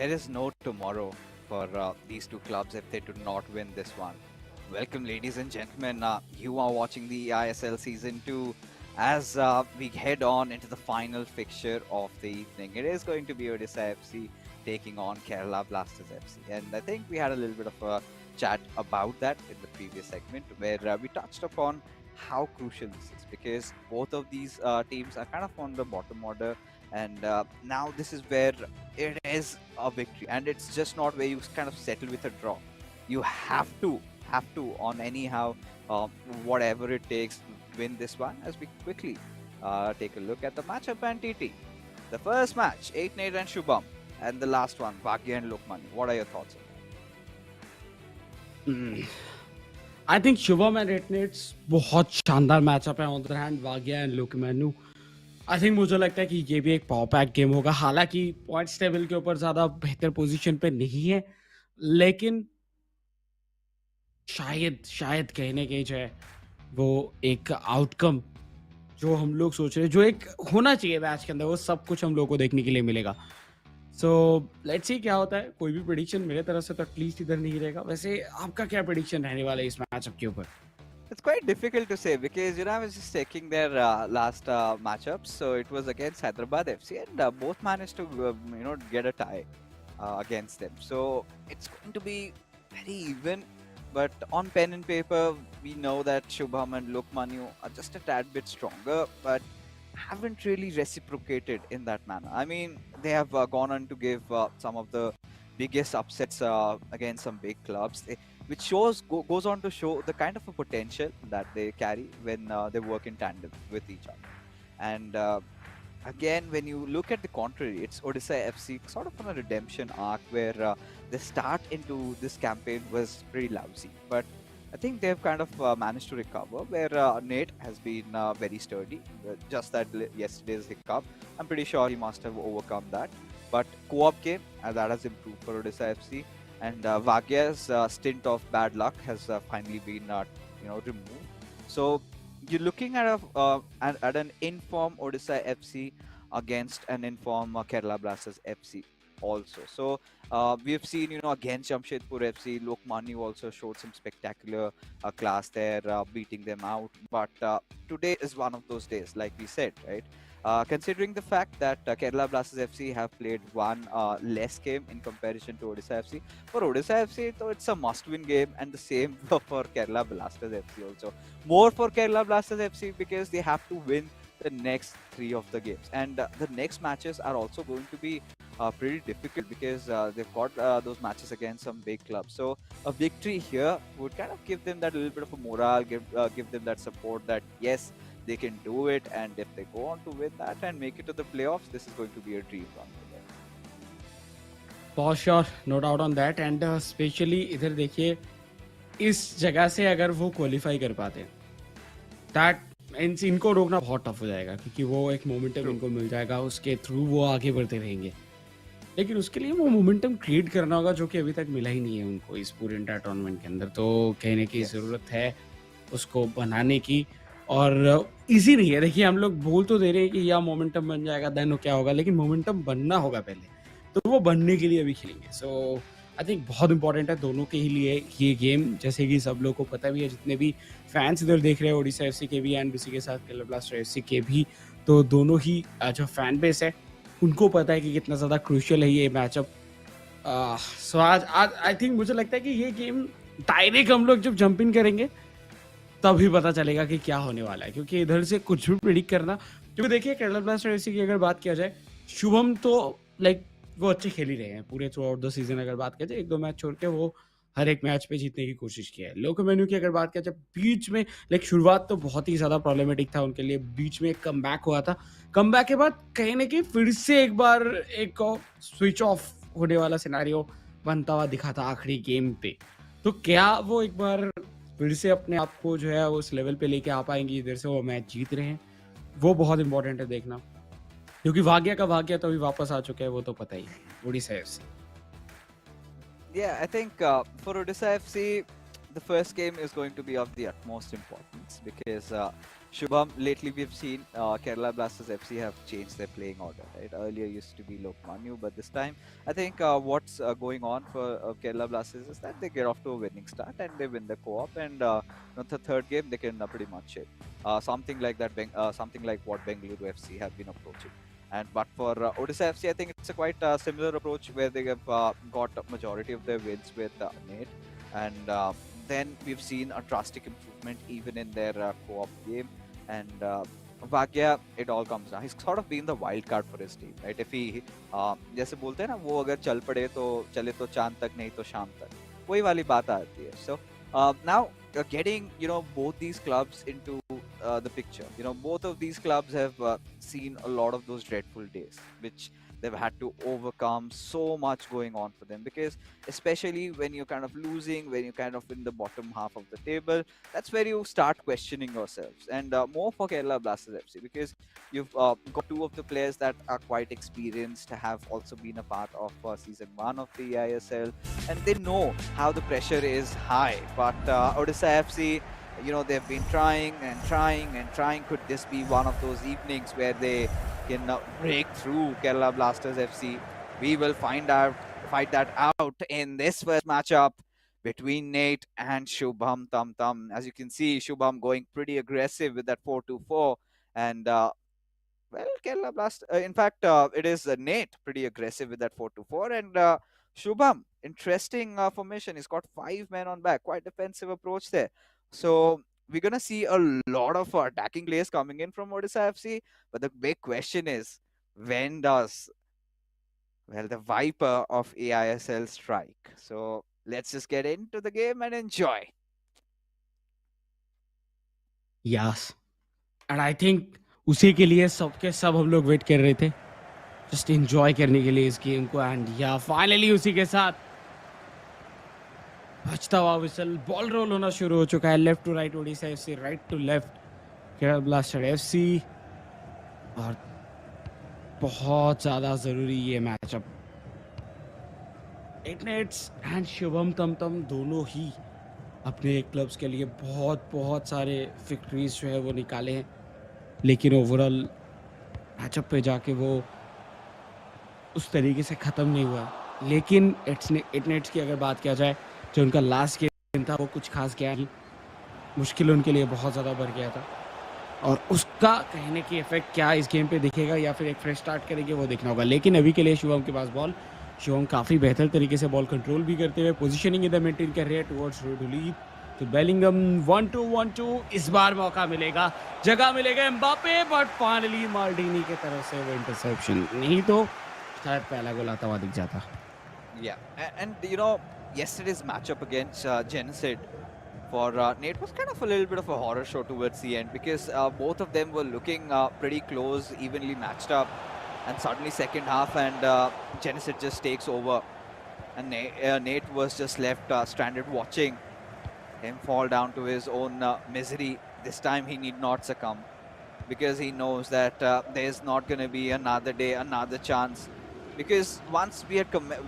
there is no tomorrow for these two clubs if they do not win this one. Welcome, ladies and gentlemen. You are watching the eISL Season 2 as we head on into the final fixture of the evening. It is going to be Odisha FC taking on Kerala Blasters FC. And I think we had a little bit of a chat about that in the previous segment where we touched upon how crucial this is because both of these teams are kind of on the bottom order, and now this is where it is a victory, and it's just not where you kind of settle with a draw. You have to on anyhow, whatever it takes, win this one. As we quickly take a look at the matchup and TT. The first match, 8-8 and Shubham, and the last one, Bhagya and Lokmani. What are your thoughts on that? I think Shubham and Etnits बहुत शानदार matchup है. On the other hand, Bhagya and Lokmanu, I think मुझे लगता है कि ये भी एक पावर पैक गेम होगा. हालांकि पॉइंट्स टेबल के ऊपर ज्यादा बेहतर पोजीशन पे नहीं है, लेकिन शायद कहने के जो है वो एक आउटकम जो हम लोग सोच रहे हैं, जो एक होना चाहिए मैच के अंदर, वो सब कुछ हम लोग को देखने के लिए मिलेगा. सो लेट्स सी क्या होता है. कोई भी प्रेडिक्शन मेरे तरफ से तो एटलीस्ट इधर नहीं रहेगा. वैसे आपका क्या प्रेडिक्शन रहने वाला है इस मैचअप के ऊपर? It's quite difficult to say because I was just checking their last matchups. So it was against Hyderabad FC, and both managed to get a tie against them. So it's going to be very even. But on pen and paper, we know that Shubham and Lokmanu are just a tad bit stronger, but haven't really reciprocated in that manner. I mean, they have gone on to give some of the biggest upsets against some big clubs, which goes on to show the kind of a potential that they carry when they work in tandem with each other. And again, when you look at the contrary, it's Odisha FC sort of on a redemption arc where the start into this campaign was pretty lousy, but I think they've kind of managed to recover, where Nate has been very sturdy. Just that yesterday's hiccup, I'm pretty sure he must have overcome that. But co-op came, and that has improved for Odisha FC. And Vagya's stint of bad luck has finally been removed. So you're looking at an informed Odisha FC against an informed Kerala Blasters FC also. So we've seen, against Jamshedpur FC, Lokmani also showed some spectacular class there, beating them out. But today is one of those days, like we said, right? Considering the fact that Kerala Blasters FC have played one less game in comparison to Odisha FC. For Odisha FC, though, it's a must-win game, and the same for Kerala Blasters FC also. More for Kerala Blasters FC because they have to win the next 3 of the games, and the next matches are also going to be pretty difficult because they've got those matches against some big clubs. So a victory here would kind of give them that little bit of a morale, give them that support that yes, they can do it, and if they go on to win that and make it to the playoffs, this is going to be a dream run for them. For sure, no doubt on that. And especially इधर देखिए, इस जगह से अगर वो qualify कर पाते हैं, that इनको रोकना बहुत टफ हो जाएगा, क्योंकि वो एक मोमेंटम इनको मिल जाएगा, उसके थ्रू वो आगे बढ़ते रहेंगे. लेकिन उसके लिए वो मोमेंटम क्रिएट करना होगा, जो कि अभी तक मिला ही नहीं है उनको इस पूरे इंटर टूर्नामेंट के अंदर. तो कहने की ज़रूरत है उसको बनाने की, और इजी नहीं है. देखिए, हम लोग बोल तो दे रहे हैं कि या मोमेंटम बन जाएगा देन क्या होगा, लेकिन मोमेंटम बनना होगा पहले, तो वो बनने के लिए अभी खेलेंगे. सो आई थिंक बहुत इंपॉर्टेंट है दोनों के ही लिए ये गेम, जैसे कि सब लोग को पता भी है, जितने भी फैंस इधर देख रहे हैं ओडिशा एफसी के भी एंड उसी के साथ केरला ब्लास्टर एफसी के भी, तो दोनों ही जो फैन बेस है उनको पता है कि कितना ज़्यादा क्रूशियल है ये मैचअप. सो आज आई थिंक मुझे लगता है कि ये गेम डायरेक्ट हम लोग जब जंप इन करेंगे तभी पता चलेगा कि क्या होने वाला है, क्योंकि इधर से कुछ भी प्रेडिक्ट करना, क्योंकि देखिए केरला ब्लास्टर एफसी की अगर बात किया जाए, शुभम तो लाइक वो अच्छे खेल ही रहे हैं पूरे थ्रू आउट द सीजन. अगर बात किया जाए 1-2 मैच छोड़ के वो हर एक मैच पे जीतने की कोशिश की है. लोकमेन्यू की अगर बात किया जाए, बीच में लाइक शुरुआत तो बहुत ही ज़्यादा प्रॉब्लमेटिक था उनके लिए, बीच में एक कमबैक हुआ था, कमबैक के बाद कहीं ना कहीं फिर से एक बार एक स्विच ऑफ होने वाला सिनेरियो बनता हुआ दिखा था आखिरी गेम पे. तो क्या वो एक बार फिर से अपने आप को जो है उस लेवल पे लेके आ पाएंगे, इधर से वो मैच जीत रहे हैं, वो बहुत इंपॉर्टेंट है देखना, क्योंकि भाग्य का भाग्य तो अभी वापस आ चुका है, वो तो पता ही है. Odisha FC. Yeah, I think for Odisha FC, the first game is going to be of the utmost importance because Shubham, lately we've seen Kerala Blasters FC have changed their playing order. Right, earlier used to be Lokmanu, but this time I think what's going on for Kerala Blasters is that they get off to a winning start and they win the co-op, and the third game they can pretty much hit something like that, something like what Bengaluru FC have been approaching. And but for Odisha FC, I think it's a quite similar approach where they have got a majority of their wins with Nate, and then we've seen a drastic improvement even in their co-op game. And Bhagya, it all comes down. He's sort of been the wild card for his team, right? If he जैसे बोलते हैं ना, वो अगर चल पड़े तो चले तो चांद तक, नहीं तो शाम तक, वही वाली बात आती है. So now getting both these clubs into the picture. Both of these clubs have seen a lot of those dreadful days, which they've had to overcome. So much going on for them, because especially when you're kind of losing, when you're kind of in the bottom half of the table, that's where you start questioning yourselves. And more for Kerala Blasters FC, because you've got two of the players that are quite experienced, have also been a part of season 1 of the eISL, and they know how the pressure is high. But Odisha FC, they've been trying and trying and trying. Could this be one of those evenings where they can break through Kerala Blasters FC? We will find that out in this first matchup between Nate and Shubham Tamtam. As you can see, Shubham going pretty aggressive with that 4-2-4, and well, Kerala Blast. In fact, it is Nate pretty aggressive with that 4-4, and Shubham, interesting formation. He's got 5 men on back, quite defensive approach there. So we're gonna see a lot of attacking players coming in from Odisha FC. But the big question is, when does the Viper of eISL strike? So let's just get into the game and enjoy. Yes and I think उसी के लिए सबके सब हम लोग wait कर रहे थे, जस्ट एंजॉय करने के लिए इस गेम को. एंड या फाइनली उसी के साथ बजता हुआ विसल, बॉल रोल होना शुरू हो चुका है. Left to right Odisha FC, right to left Kerala blaster FC. और बहुत ज़्यादा ज़रूरी ये मैचअप. नेट्स एंड शुभम तमतम दोनों ही अपने क्लब्स के लिए बहुत बहुत सारे विक्ट्रीज जो है वो निकाले हैं, लेकिन ओवरऑल मैचअप पे जाके वो उस तरीके से ख़त्म नहीं हुआ. लेकिन नेट्स की अगर बात किया जाए, जो उनका लास्ट गेम था वो कुछ खास गया नहीं. मुश्किल उनके लिए बहुत ज़्यादा बढ़ गया था, और उसका कहने की इफेक्ट क्या इस गेम पे दिखेगा या फिर एक फ्रेश स्टार्ट करेंगे वो देखना होगा. लेकिन अभी के लिए शुभम के पास बॉल. शुभम काफ़ी बेहतर तरीके से बॉल कंट्रोल भी करते हुए पोजीशनिंग इधर मेंटेन कर रहे हैं टुवर्ड्स रोड लीड. तो बेलिंगम 1-2 इस बार मौका मिलेगा, जगह मिलेगा एम्बापे, बट फाइनली माल्डीनी की तरफ से वो इंटरसेप्शन. नहीं तो शायद पहला गोल आता हुआ दिख जाता. Yeah, and yesterday's matchup against Genesis for Nate was kind of a little bit of a horror show towards the end, because both of them were looking pretty close, evenly matched up, and suddenly second half and Genesis just takes over, and Nate was just left stranded watching him fall down to his own misery. This time he need not succumb, because he knows that there's not going to be another day, another chance. Because once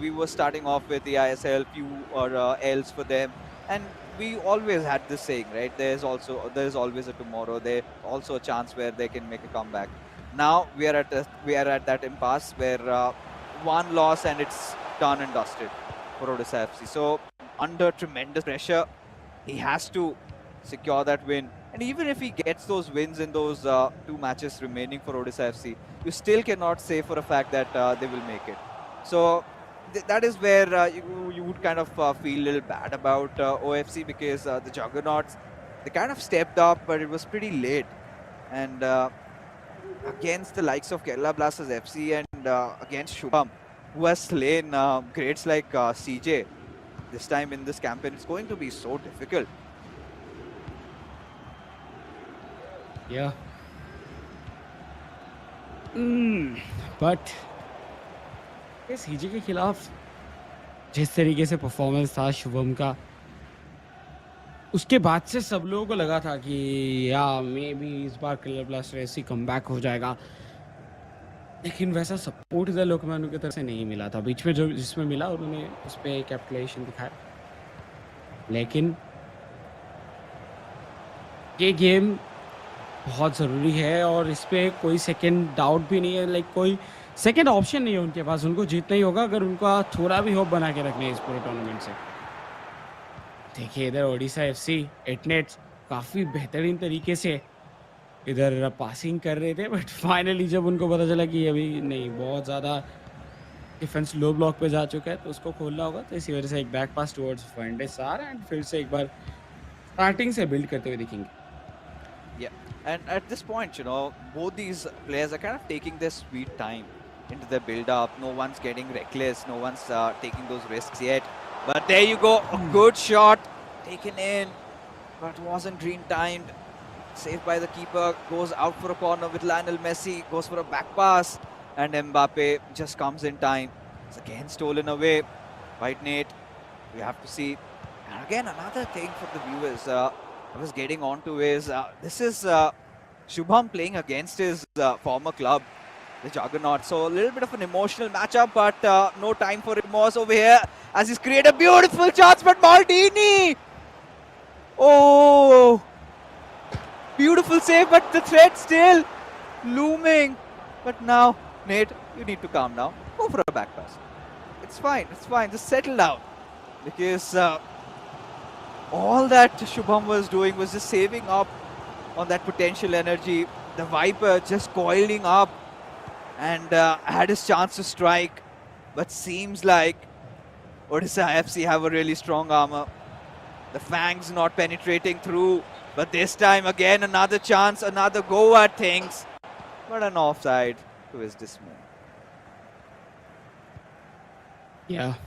we were starting off with the ISL, few or L's for them, and we always had this saying, right? There's always a tomorrow. There's also a chance where they can make a comeback. Now we are at that impasse where one loss and it's done and dusted for Odisha FC. So under tremendous pressure, he has to secure that win. And even if he gets those wins in those 2 matches remaining for Odisha FC, you still cannot say for a fact that they will make it. So that is where you would kind of feel a little bad about OFC, because the Juggernauts, they kind of stepped up, but it was pretty late. And against the likes of Kerala Blasters FC and against Shubham, who has slain greats like CJ this time in this campaign, it's going to be so difficult. Yeah. But CJ के खिलाफ जिस तरीके से performance था शुभम का, उसके बाद से सब लोगों को लगा था कि या मे बी इस बार केरला ब्लास्टर ऐसी कमबैक हो जाएगा. लेकिन वैसा सपोर्ट इधर लोकमान्य की तरफ से नहीं मिला था. बीच में जो जिसमें मिला उन्होंने उस पर कैपिटुलेशन दिखाया. लेकिन ये गेम बहुत ज़रूरी है और इस पे कोई सेकंड डाउट भी नहीं है, लाइक कोई सेकंड ऑप्शन नहीं है उनके पास, उनको जीतना ही होगा अगर उनका थोड़ा भी होप बना के रखना है इस पूरे टूर्नामेंट से। देखिए इधर ओडिशा एफसी एटनेट्स काफ़ी बेहतरीन तरीके से इधर पासिंग कर रहे थे, बट फाइनली जब उनको पता चला कि अभी नहीं, बहुत ज़्यादा डिफेंस लो ब्लॉक पे जा चुका है तो उसको खोलना होगा, तो इसी वजह से एक बैक पास टुवर्ड्स फर्नांडिस सार एंड फिर से एक बार स्टार्टिंग से बिल्ड करते हुए दिखेंगे। Yeah, and at this point, both these players are kind of taking their sweet time into the build-up. No one's getting reckless. No one's taking those risks yet. But there you go, a good shot taken in, but wasn't green timed. Saved by the keeper. Goes out for a corner with Lionel Messi. Goes for a back pass, and Mbappe just comes in time. It's again stolen away by Nate. We have to see. And again, another thing for the viewers. I was getting onto is this is Shubham playing against his former club, the Juggernaut. So a little bit of an emotional matchup, but no time for remorse over here as he's created a beautiful chance. But Maldini, oh, beautiful save, but the threat still looming. But now, Nate, you need to calm down. Go for a back pass. It's fine. It's fine. Just settle down because. All that Shubham was doing was just saving up on that potential energy. The Viper just coiling up and had his chance to strike. But seems like Odisha FC have a really strong armor. The Fangs not penetrating through. But this time again, another chance, another go at things. But an offside to his dismay. Yeah.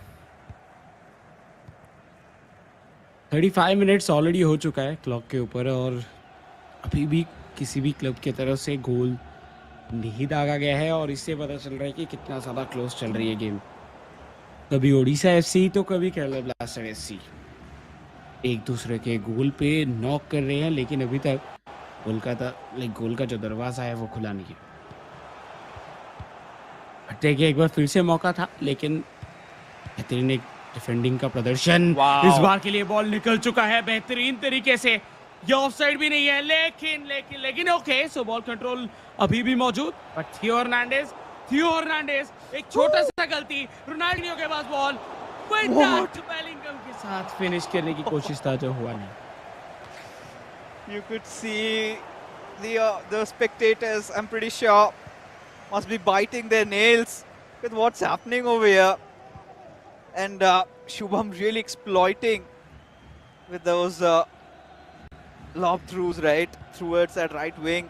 35 minutes already हो चुका है clock के ऊपर और अभी भी किसी भी क्लब की तरफ से गोल नहीं दागा गया है और इससे पता चल रहा है कि कितना ज़्यादा क्लोज चल रही है गेम। कभी ओडिशा एफसी तो कभी केरला ब्लास्टर एफसी एक दूसरे के गोल पे नॉक कर रहे हैं, लेकिन अभी तक गोल का जो दरवाजा है वो खुला नहीं है। हटने के एक बार फिर से मौका था, लेकिन बेहतरीन एक डिफेंडिंग का प्रदर्शन। इस बार के लिए बॉल निकल चुका है बेहतरीन तरीके से, ये ऑफसाइड भी नहीं है, लेकिन ओके, सो बॉल कंट्रोल अभी भी मौजूद। बट थियो हर्नांडेज एक छोटा सा गलती, रोनाल्डिनो के पास बॉल बेलिंगम के साथ फिनिश करने की कोशिश था जो हुआ नहीं। You could see the spectators, I'm pretty sure, must be biting their nails with what's happening over here. And Shubham really exploiting with those lob throughs, right? Towards that right wing.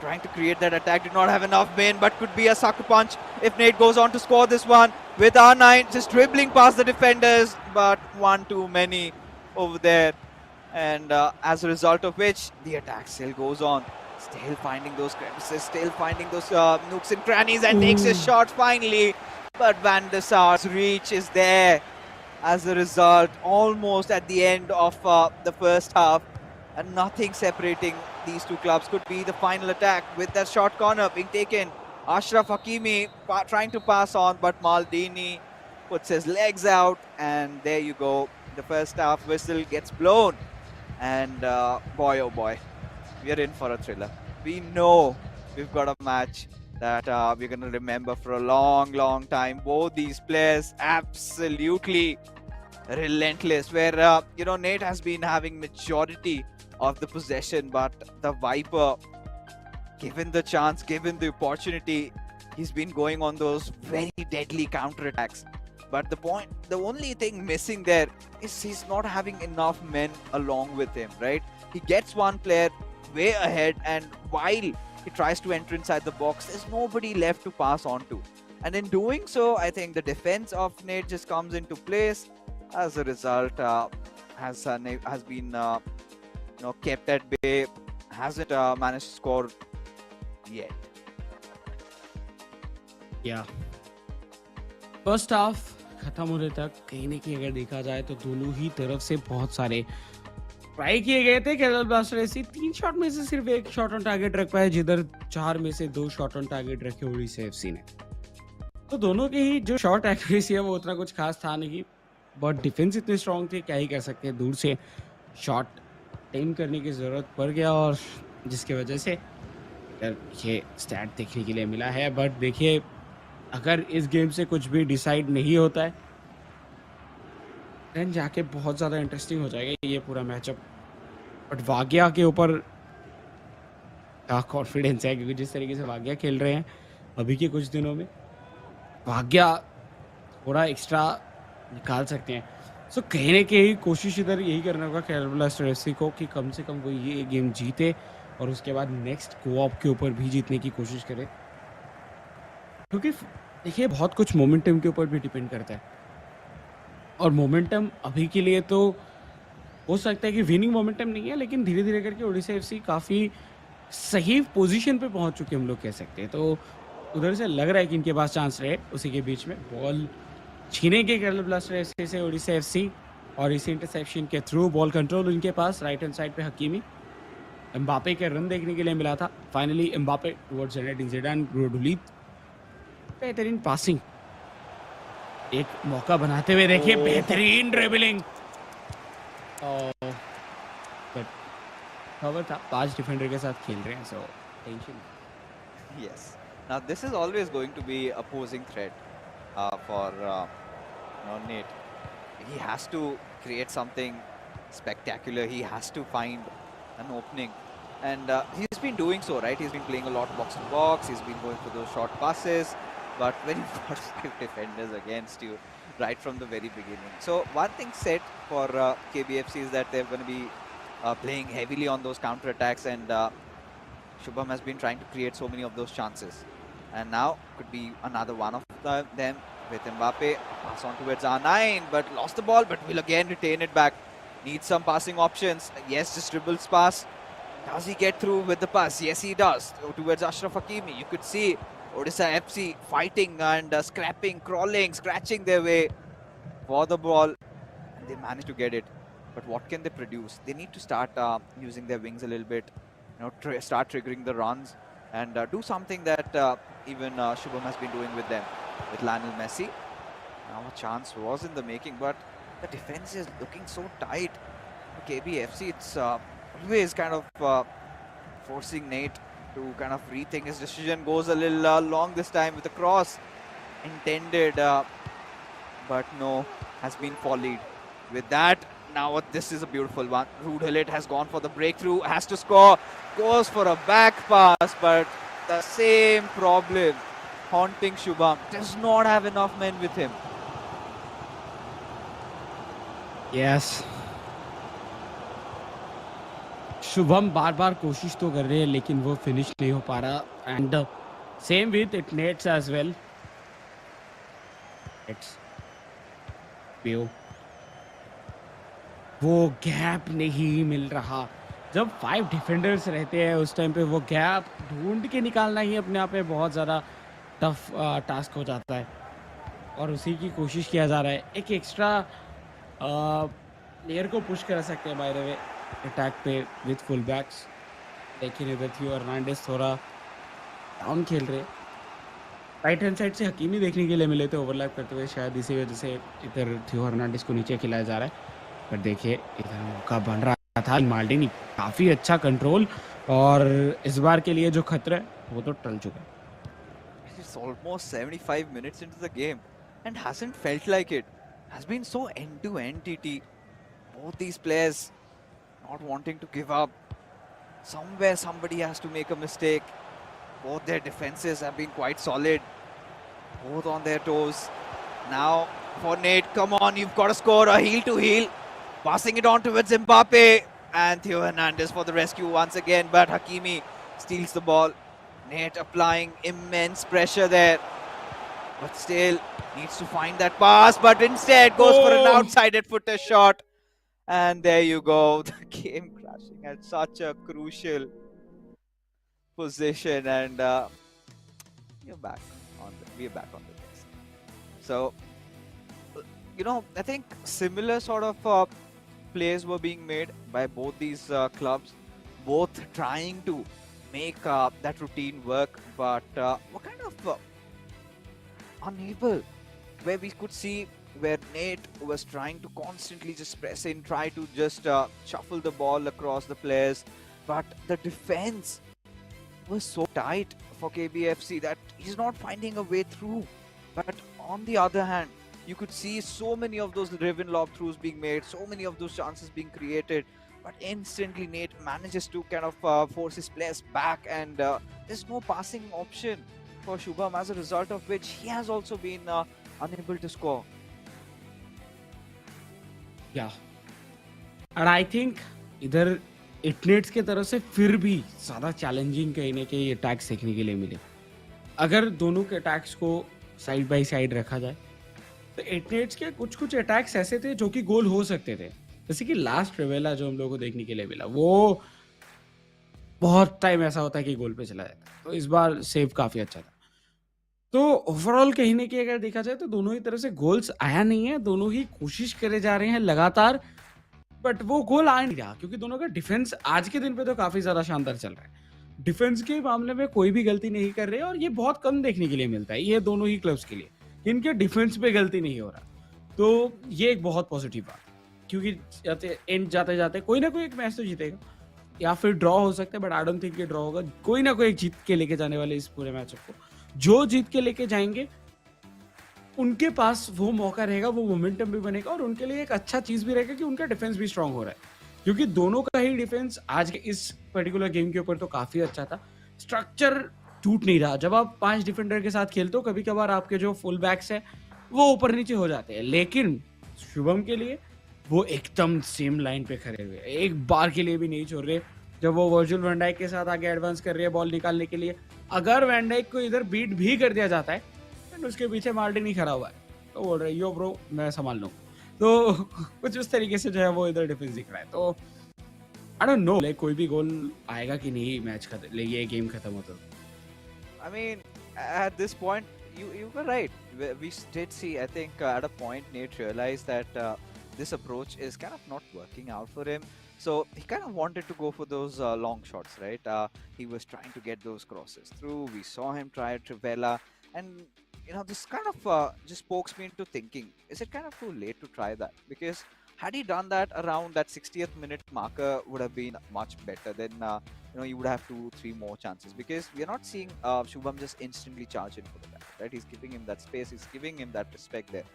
Trying to create that attack. Did not have enough men, but could be a sucker punch if Nate goes on to score this one. With R9 just dribbling past the defenders, but one too many over there. And as a result of which, the attack still goes on. Still finding those crevices, still finding those nooks and crannies, and takes his shot finally. But Van der Sar's reach is there as a result, almost at the end of the first half. And nothing separating these two clubs. Could be the final attack with that short corner being taken. Ashraf Hakimi trying to pass on, but Maldini puts his legs out. And there you go. The first half whistle gets blown. And boy, oh boy, we are in for a thriller. We know we've got a match that we're going to remember for a long, long time. Both these players absolutely relentless. Where, Nate has been having majority of the possession, but the Viper, given the chance, given the opportunity, he's been going on those very deadly counterattacks. But the only thing missing there is he's not having enough men along with him, right? He gets one player way ahead, and while he tries to enter inside the box, there's nobody left to pass on to. And in doing so, I think the defense of Nate just comes into place. As a result, has been kept at bay, hasn't managed to score yet. Yeah. First half खत्म होने तक कहीं ना कहीं अगर देखा जाए तो दोनों ही तरफ से बहुत सारे ट्राई किए गए थे। केरला ब्लास्टर एफसी 3 शॉट में से सिर्फ 1 शॉट ऑन टारगेट रख पाए, जिधर 4 में से 2 शॉट ऑन टारगेट रखे ओडिशा एफसी ने। तो दोनों के ही जो शॉट एक्यूरेसी है वो उतना कुछ खास था नहीं, बट डिफेंस इतने स्ट्रॉन्ग थे, क्या ही कर सकते हैं। दूर से शॉट टेम करने की जरूरत पड़ गया और जिसकी वजह से यार ये स्टैट देखने के लिए मिला है। बट देखिए, अगर इस गेम से कुछ भी डिसाइड नहीं होता है, देन जाके बहुत ज़्यादा इंटरेस्टिंग हो जाएगा ये पूरा मैचअप। बट वाग्या के ऊपर क्या कॉन्फिडेंस है, क्योंकि जिस तरीके से वाग्या खेल रहे हैं अभी के कुछ दिनों में, वाग्या थोड़ा एक्स्ट्रा निकाल सकते हैं। सो कहीं न कहीं कोशिश इधर यही करना होगा केरला ब्लास्टर एफसी को कि कम से कम वो ये गेम जीते और उसके बाद नेक्स्ट को-ऑप के ऊपर भी जीतने की कोशिश करे। क्योंकि देखिए, बहुत कुछ मोमेंटम के ऊपर भी डिपेंड करता है और मोमेंटम अभी के लिए तो हो सकता है कि विनिंग मोमेंटम नहीं है, लेकिन धीरे-धीरे करके ओडिशा एफसी काफ़ी सही पोज़ीशन पे पहुँच चुके हैं, हम लोग कह सकते हैं। तो उधर से लग रहा है कि इनके पास चांस रहे। उसी के बीच में बॉल छीनेंगे केरला ब्लास्टर एफसी से ओडिशा एफसी और इसी इंटरसेप्शन के थ्रू बॉल कंट्रोल उनके पास राइट हैंड साइड पे हकीमी। एम्बापे के रन देखने के लिए मिला था। फाइनली एम्बापे टुवर्ड्स ज़िनेडिन ज़िडान, गुडुलीत, बेहतरीन पासिंग, एक मौका बनाते हुए देखिए Oh, बेहतरीन ड्रिबलिंग और बट कवर था। 5 डिफेंडर के साथ खेल रहे हैं, so tension. yes. Now this is always going to be opposing threat for Nate. He has to create something spectacular. He has to find an opening, and he's been doing so, right? He's been playing a lot box to box. He's been going for those short passes, but when you've got 5 defenders against you right from the very beginning. So one thing set for KBFC is that they're going to be playing heavily on those counter attacks, and Shubham has been trying to create so many of those chances. And now could be another one of them with Mbappe. Pass on towards R9, but lost the ball, but will again retain it back. Needs some passing options. Yes, just dribbles pass. Does he get through with the pass? Yes, he does. Towards Ashraf Hakimi. You could see Odisha FC fighting and scrapping, crawling, scratching their way for the ball. And they managed to get it. But what can they produce? They need to start using their wings a little bit, start triggering the runs and do something that even Shubham has been doing with them, with Lionel Messi. Now a chance was in the making, but the defense is looking so tight. KBFC, it's always kind of forcing Nate to kind of rethink his decision. Goes a little long this time with a cross intended, but no, has been volleyed. With that, now this is a beautiful one. Rudelit has gone for the breakthrough, has to score, goes for a back pass, but the same problem haunting Shubham. Does not have enough men with him. Yes, Shubham बार-बार कोशिश तो कर रहे हैं लेकिन वो finish नहीं हो पा रहा and same with it nets as well. It's view, वो गैप नहीं मिल रहा। जब 5 डिफेंडर्स रहते हैं उस टाइम पे वो गैप ढूँढ के निकालना ही अपने आप में बहुत ज़्यादा टफ टास्क हो जाता है और उसी की कोशिश किया जा रहा है। एक एक्स्ट्रा प्लेयर को पुश कर सकते हैं बाय द वे अटैक पे विथ फुल बैक्स, लेकिन इधर थियो हर्नांडेस थोड़ा डाउन खेल रहे। राइट हैंड साइड से हकीमी देखने के लिए मिले थे ओवरलैप करते हुए, शायद इसी वजह से इधर थियो हर्नांडेस को नीचे खिलाया जा रहा है। पर देखिए इधर मौका बन रहा था, माल्डिनी काफ़ी अच्छा कंट्रोल और इस बार के लिए जो खतरा है वो तो टल चुका है। It's almost 75 minutes into the game and hasn't felt like it. Has been so end-to-end, TT. Both these players not wanting to give up. Somewhere somebody has to make a mistake. Both their defenses have been quite solid. Both on their toes. Now for Nate, come on, you've got to score a heel to heel. Passing it on towards Mbappe. And Theo Hernandez for the rescue once again. But Hakimi steals the ball. Nate applying immense pressure there. But still needs to find that pass. But instead goes for an outside footer shot. And there you go. The game crashing at such a crucial position. And we're back on the desk. So, I think similar sort of plays were being made by both these clubs, both trying to make that routine work, but were kind of unable. Where we could see where Nate was trying to constantly just press in, try to just shuffle the ball across the players, but the defense was so tight for KBFC that he's not finding a way through. But on the other hand, you could see so many of those driven lob throughs being made, so many of those chances being created. But instantly, Nate manages to kind of force his players back, and there's no passing option for Shubham, as a result of which he has also been unable to score. या and I think इधर इटनेट्स की तरफ से फिर भी ज़्यादा challenging कहीं ना कहीं अटैक्स देखने के लिए मिले. अगर दोनों के अटैक्स को साइड बाय साइड रखा जाए तो इटनेट्स के कुछ कुछ अटैक्स ऐसे थे जो कि गोल हो सकते थे. जैसे कि लास्ट रिवेला जो हम लोगों को देखने के लिए मिला, वो बहुत टाइम ऐसा होता है कि गोल पे चला जाता है. तो इस बार सेव काफ़ी अच्छा था. तो ओवरऑल कहीं ना कहीं अगर देखा जाए तो दोनों ही तरफ से गोल्स आया नहीं है. दोनों ही कोशिश करे जा रहे हैं लगातार, बट वो गोल आ नहीं रहा क्योंकि दोनों का डिफेंस आज के दिन पे तो काफ़ी ज़्यादा शानदार चल रहा है. डिफेंस के मामले में कोई भी गलती नहीं कर रहे और ये बहुत कम देखने के लिए मिलता है ये दोनों ही क्लब्स के लिए. इनके डिफेंस पे गलती नहीं हो रहा, तो ये एक बहुत पॉजिटिव बात है. क्योंकि एंड जाते जाते कोई ना कोई एक मैच तो जीतेगा या फिर ड्रॉ हो सकता है, बट आई डोंट थिंक ये ड्रॉ होगा. कोई ना कोई एक जीत के लेके जाने वाले इस पूरे मैच को. जो जीत के लेके जाएंगे उनके पास वो मौका रहेगा, वो मोमेंटम भी बनेगा और उनके लिए एक अच्छा चीज भी रहेगा कि उनका डिफेंस भी स्ट्रांग हो रहा है. क्योंकि दोनों का ही डिफेंस आज के इस पर्टिकुलर गेम के ऊपर तो काफी अच्छा था. स्ट्रक्चर टूट नहीं रहा. जब आप 5 डिफेंडर के साथ खेलते हो कभी कभार आपके जो फुल बैक्स है वो ऊपर नीचे हो जाते हैं, लेकिन शुभम के लिए वो एकदम सेम लाइन पे खड़े हुए, एक बार के लिए भी नहीं छोड़ रहे. जब वो वर्जिल वैन डाइक के साथ आगे एडवांस कर रही है बॉल निकालने के लिए, अगर वैन डाइक को इधर बीट भी कर दिया जाता है तो उसके पीछे मार्टिन ही खड़ा हुआ है, तो बोल रहे यो ब्रो मैं संभाल लूँ. तो कुछ उस तरीके से जो है वो इधर डिफेंस दिख रहा है. तो आई डोंट नो लाइक कोई भी गोल आएगा कि नहीं मैच खत्म, ये गेम खत्म होता. I mean, at this point, you were right. We did see, I think, at a point, Nate realized that this approach is kind of not working out for him. So he kind of wanted to go for those long shots, right? He was trying to get those crosses through. We saw him try at Trivella, and this kind of just pokes me into thinking: is it kind of too late to try that? Because had he done that around that 60th minute marker, would have been much better. Then you would have 2-3 more chances, because we are not seeing Shubham just instantly charge in for the back, right? He's giving him that space, he's giving him that respect there.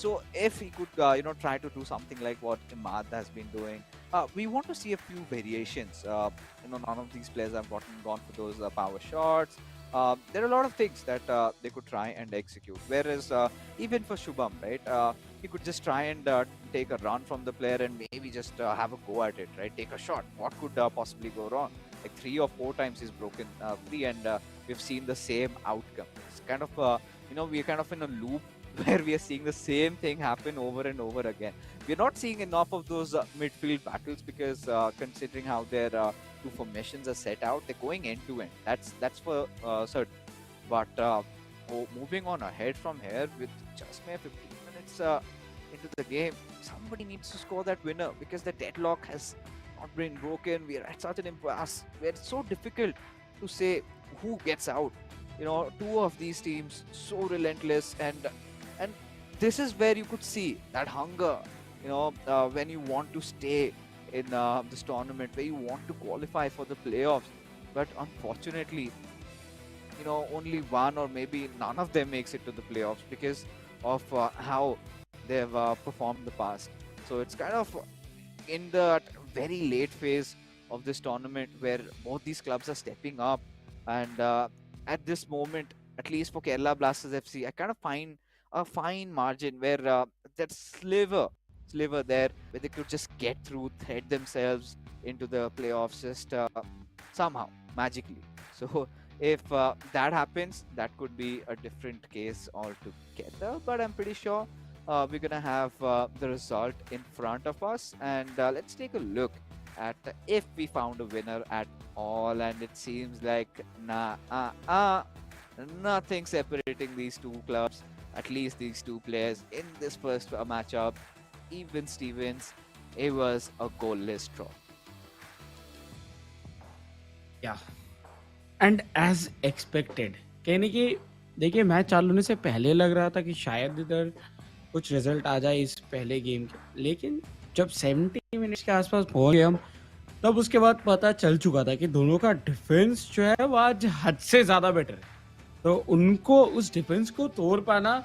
So if he could try to do something like what Imad has been doing, we want to see a few variations. None of these players have gone for those power shots. There are a lot of things that they could try and execute. Whereas even for Shubham, right, he could just try and take a run from the player and maybe just have a go at it, right? Take a shot. What could possibly go wrong? Like 3 or 4 times he's broken free, and we've seen the same outcome. It's kind of we're kind of in a loop where we are seeing the same thing happen over and over again. We're not seeing enough of those midfield battles, because considering how their two formations are set out, they're going end to end. That's for certain. But moving on ahead from here with just mere 15 minutes into the game, somebody needs to score that winner, because the deadlock has not been broken. We are at such an impasse where it's so difficult to say who gets out. Two of these teams so relentless, and this is where you could see that hunger. When you want to stay in this tournament, where you want to qualify for the playoffs, but unfortunately, only one or maybe none of them makes it to the playoffs because of how they've performed in the past. So it's kind of in the very late phase of this tournament where both these clubs are stepping up, and at this moment, at least for Kerala Blasters FC, I kind of find a fine margin where that sliver there, where they could just get through, thread themselves into the playoffs just somehow magically. So if that happens, that could be a different case altogether. But I'm pretty sure we're gonna have the result in front of us, and let's take a look at if we found a winner at all. And it seems like nothing separating these two clubs, at least these two players in this first matchup. Even Stevens, it was a goalless draw. या and as expected कहने की, देखिए match चालू होने से पहले लग रहा था कि शायद इधर कुछ रिजल्ट आ जाए इस पहले गेम के, लेकिन जब 70 मिनट्स के आसपास पहुंच गए हम तब उसके बाद पता चल चुका था कि दोनों का डिफेंस जो है वो आज हद से ज़्यादा बेटर है। तो उनको उस डिफेंस को तोड़ पाना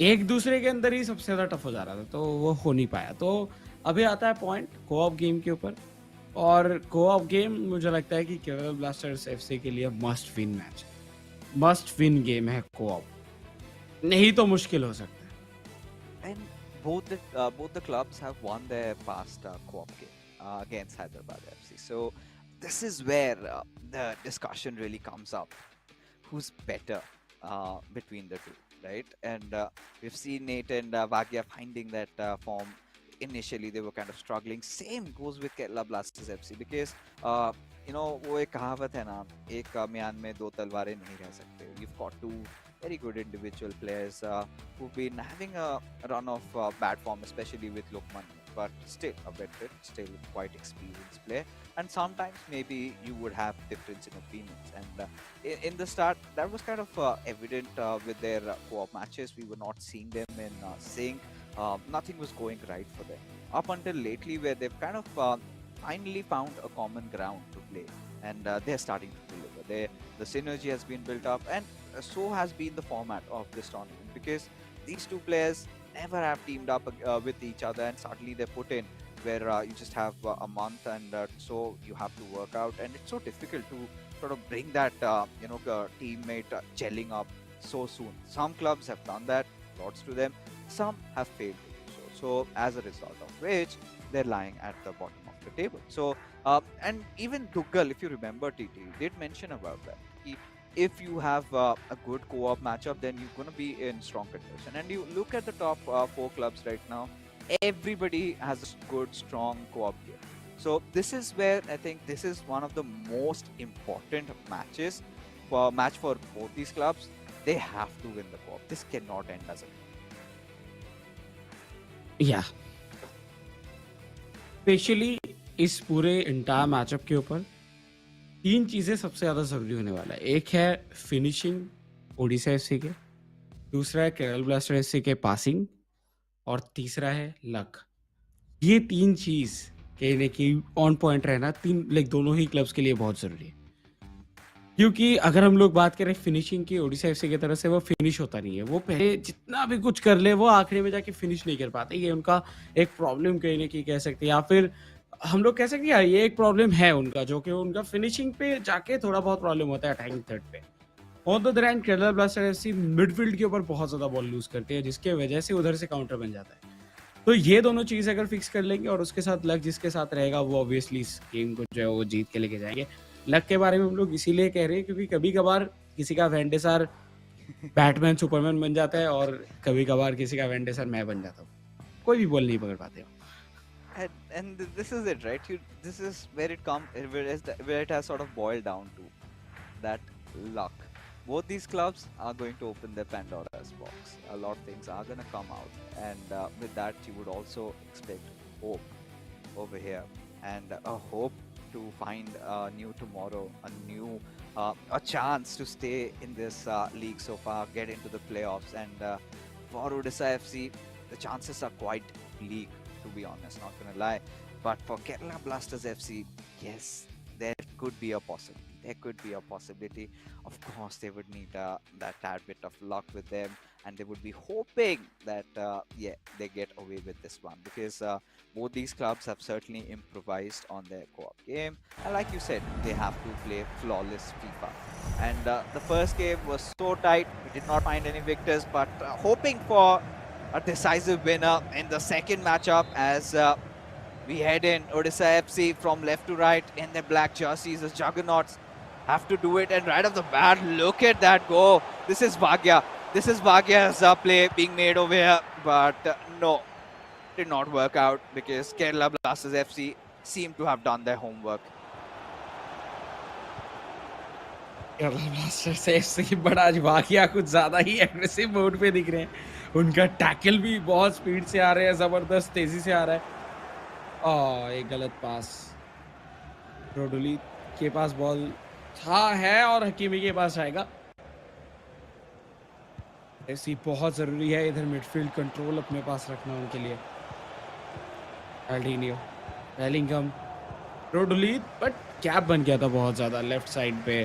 एक दूसरे के अंदर ही सबसे ज़्यादा टफ हो जा रहा था, तो वो हो नहीं पाया। तो अभी आता है पॉइंट को-ऑप गेम के ऊपर, और को-ऑप गेम मुझे लगता है कि केरला ब्लास्टर्स एफसी के लिए मस्ट विन मैच है, मस्ट विन गेम है को-ऑप, नहीं तो मुश्किल हो सकता है। And both the clubs have won their past co-op game against Hyderabad FC. So this is where the discussion really comes up. Who's better between the two, right? And we've seen Nate and Vagya finding that form. Initially, they were kind of struggling. Same goes with Kerala Blasters FC because वो एक कहावत है ना, एक म्यान में दो तलवारें नहीं रह सकते. You've got two very good individual players who've been having a run of bad form, especially with Lukman, but still a veteran, still quite experienced player. And sometimes maybe you would have difference in opinions. And in the start, that was kind of evident with their co-op matches. We were not seeing them in sync. Nothing was going right for them. Up until lately, where they've kind of finally found a common ground to play. And they're starting to deliver. The synergy has been built up, and so has been the format of this tournament, because these two players never have teamed up with each other, and suddenly they're put in where you just have a month, and so you have to work out, and it's so difficult to sort of bring that teammate gelling up so soon. Some clubs have done that, lots to them. Some have failed to do so. So as a result of which, they're lying at the bottom of the table. So and even Tuggal, if you remember, TT did mention about that. If you have a good co-op matchup, then you're going to be in strong condition. And you look at the top four clubs right now, everybody has a good, strong co-op game. So this is where I think this is one of the most important matches for both these clubs. They have to win the co-op. This cannot end as a या specially इस पूरे entire matchup के ऊपर तीन चीजें सबसे ज्यादा जरूरी होने वाला है। एक है फिनिशिंग ओडिशा एफसी के, दूसरा है केरल ब्लास्टर एफसी के पासिंग, और तीसरा है लक। ये तीन चीज कहीं ना कहीं ऑन पॉइंट रहना दोनों ही क्लब्स के लिए बहुत जरूरी है, क्योंकि अगर हम लोग बात करें फिनिशिंग की, ओडिशा एफसी की तरफ से वो फिनिश होता नहीं है। वो पहले जितना भी कुछ कर ले, वो आखिरी में जाके फिनिश नहीं कर पाते। ये उनका एक प्रॉब्लम कहीं ना कहीं कह सकते हैं, या फिर हम लोग कह सकते हैं ये एक प्रॉब्लम है उनका, जो कि उनका फिनिशिंग पे जाके थोड़ा बहुत प्रॉब्लम होता है अटैकिंग थर्ड पे। On the other hand Kerala blaster FC midfield के ऊपर बहुत ज्यादा बॉल लूज करते हैं, जिसके वजह से उधर से काउंटर बन जाता है। तो ये दोनों चीज अगर फिक्स कर लेंगे, और उसके साथ लक जिसके साथ रहेगा, वो ऑब्वियसली इस गेम को जो है वो जीत के लेके जाएंगे। लक के बारे में हम लोग इसीलिए कह रहे हैं क्योंकि कभी कभार किसी का वेंडेसर बैटमैन सुपरमैन बन जाता है, और कभी कभार किसी का वेंडेसर मैं बन जाता हूँ। कोई भी बॉल नहीं पकड़ पाते हो। and this is it, right? This is where where it has sort of boiled down to that luck. Both these clubs are going to open their Pandora's box. A lot of things are going to come out, and with that, you would also expect hope over here, and a hope to find a new tomorrow, a chance to stay in this league so far, get into the playoffs, and for Odisha FC, the chances are quite bleak, to be honest, not gonna lie. But for Kerala Blasters FC, yes, there could be a possibility. There could be a possibility. Of course, they would need that tad bit of luck with them, and they would be hoping that they get away with this one, because both these clubs have certainly improvised on their co-op game, and like you said, they have to play flawless FIFA. And the first game was so tight, we did not find any victors, but hoping for a decisive winner in the second matchup as we head in. Odisha FC from left to right in their black jerseys, the juggernauts have to do it, and right off the bat, look at that go. This is Bhagya. This is Bhagya's play being made over here, but no, did not work out because Kerala Blasters FC seem to have done their homework. Kerala blasters FC बड़ा आज वाकया कुछ ज्यादा ही aggressive mode पे दिख रहे हैं। उनका टैकल भी बहुत स्पीड से आ रहे हैं, जबरदस्त तेजी से आ रहा है। एक गलत पास, रोडोली के पास बॉल था है और हकीमी के पास आएगा। ऐसी बहुत जरूरी है इधर मिडफील्ड कंट्रोल अपने पास रखना उनके लिए। एल्डिनियो, बेलिंगम, रोडोली बट गैप बन गया था बहुत ज़्यादा लेफ्ट साइड पे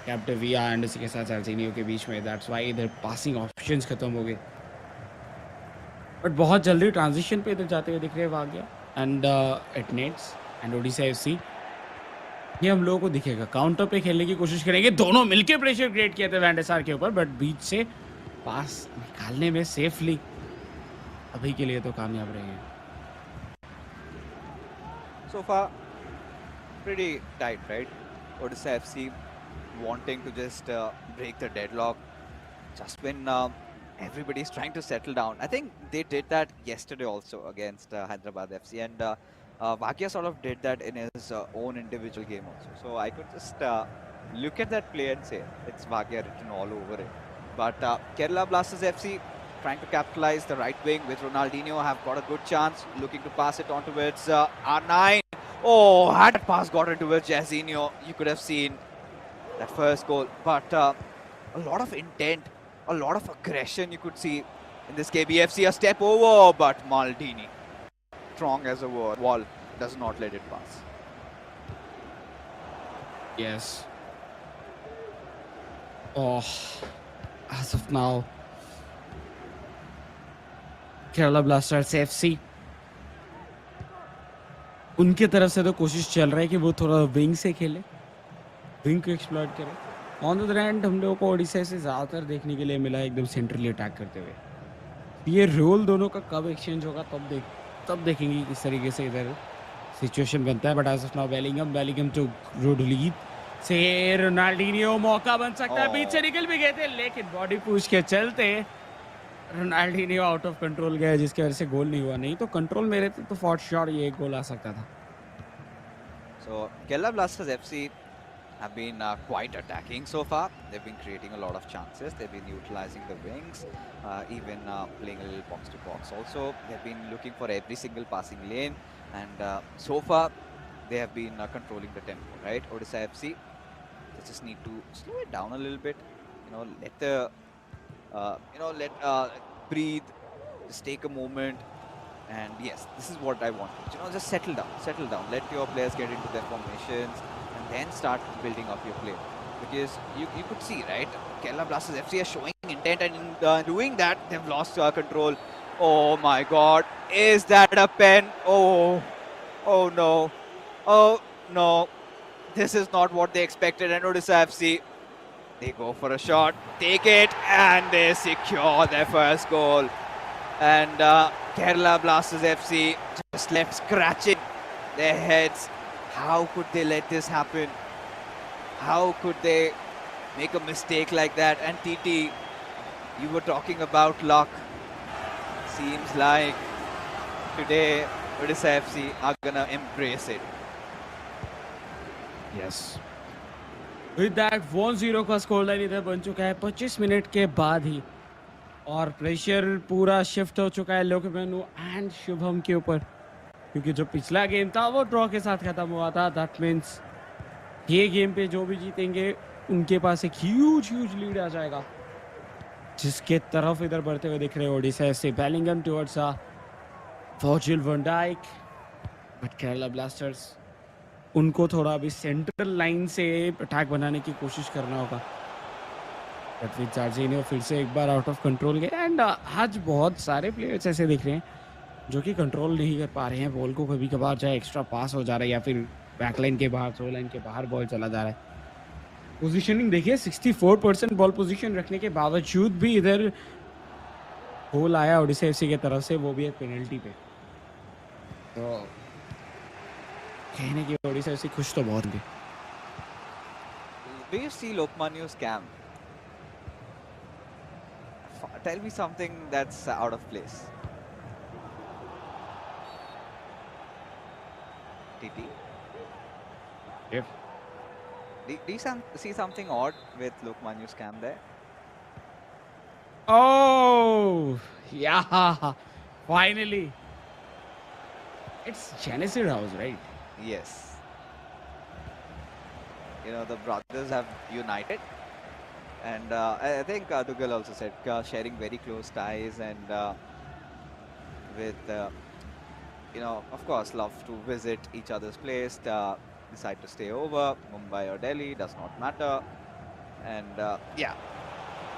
कैप्टन विया एंड इसी के साथ सर्जिनियो के बीच में। दैट्स व्हाई इधर पासिंग ऑप्शंस खत्म हो गए। बट बहुत जल्दी ट्रांजिशन पे इधर जाते हुए दिख रहे हैं Bhagya and it needs and Odisha FC. ये हम लोगों को दिखेगा काउंटर पे खेलने की कोशिश करेंगे। दोनों मिलके प्रेशर क्रिएट किए थे वैंडेसार के ऊपर बट बीच से पास निकालने में सेफली अभी के लिए तो कामयाब रहे हैं। So far, pretty tight, right? Odisha FC wanting to just break the deadlock just when everybody's trying to settle down. I think they did that yesterday also against Hyderabad FC, and Bhatia sort of did that in his own individual game also. So I could just look at that play and say it's Bhatia written all over it. But Kerala Blasters FC trying to capitalize the right wing with Ronaldinho have got a good chance, looking to pass it on towards R9. Oh, had that pass got into Jairzinho, you could have seen that first goal. But a lot of intent, a lot of aggression you could see in this KBFC. A step over, but Maldini, strong as a wall, does not let it pass. Yes. Oh, as of now, Kerala blasters FC उनके तरफ से तो कोशिश चल रहा है कि वो थोड़ा विंग से खेले, विंग को एक्सप्लॉइट करे। ऑन द अदर हैंड हम लोगों को ओडिशा से ज़्यादातर देखने के लिए मिला एकदम सेंट्रली अटैक करते हुए। ये रोल दोनों का कब एक्सचेंज होगा तब देखेंगे किस तरीके से इधर सिचुएशन बनता है। But as of now Bellingham to रोडलीद से रोनाल्डिनियो मौका बन सकता है। बीच से निकल भी गए थे लेकिन बॉडी पुश के चलते रोनाल्डिनियो आउट ऑफ कंट्रोल गया जिसकी वजह से गोल नहीं हुआ। नहीं तो कंट्रोल में रहते तो फॉर श्योर ये एक गोल आ सकता था। So Kerala Blasters FC have been quite attacking so far. They've been creating a lot of chances. They've been utilizing the wings, even playing a little box to box. Also, they've been looking for every single passing lane, and so far they have been controlling the tempo. Right, Odisha FC, they just need to slow it down a little bit. Let the let breathe. Just take a moment. And yes, this is what I want. Just settle down. Let your players get into their formations and then start building up your play. Because you could see, right? Kerala Blasters FC are showing intent, and in doing that, they've lost control. Oh my God, is that a pen? Oh no, oh no. This is not what they expected. And Odisha FC, they go for a shot, take it, and they secure their first goal. And Kerala Blasters FC just left scratching their heads. How could they let this happen? How could they make a mistake like that? And TT, you were talking about luck. Seems like today Odisha FC are gonna embrace it. Yes. With that 1-0 का score line इधर बन चुका है 25 minute के बाद ही और pressure पूरा shift हो चुका है लोकमेनु एंड शुभम के ऊपर क्योंकि जो पिछला गेम था वो ड्रॉ के साथ खत्म हुआ था। दैट मीन्स ये गेम पे जो भी जीतेंगे उनके पास एक ह्यूज लीड आ जाएगा जिसके तरफ इधर बढ़ते हुए दिख रहे हैं ओडिशा से Bellingham towards Virgil van Dijk. But Kerala blasters उनको थोड़ा अभी सेंट्रल लाइन से अटैक बनाने की कोशिश करना होगा। बट विद जॉर्जिनियो फिर से एक बार आउट ऑफ कंट्रोल गए एंड आज बहुत सारे प्लेयर्स ऐसे दिख रहे हैं जो कि कंट्रोल नहीं कर पा रहे हैं बॉल को। कभी कभार चाहे एक्स्ट्रा पास हो जा रहा है या फिर बैकलाइन के बाहर थ्रो लाइन के बाहर बॉल चला जा रहा है। पोजीशनिंग देखिए 64% बॉल पोजीशन रखने के बावजूद भी इधर गोल आया ओडिशा एफसी की तरफ से, वो भी एक पेनल्टी पे। तो कहने की ओडिशा एफसी खुश तो बहुत भी। Do you see Lokmanyu's camp? Tell me something that's out of place. TT? Yep. Do you see something odd with Lokmanyu's camp there? Oh, yeah, finally. It's Genesis House, right? Yes. The brothers have united. And I think Dugal also said sharing very close ties and with of course, love to visit each other's place, decide to stay over, Mumbai or Delhi, does not matter. And yeah,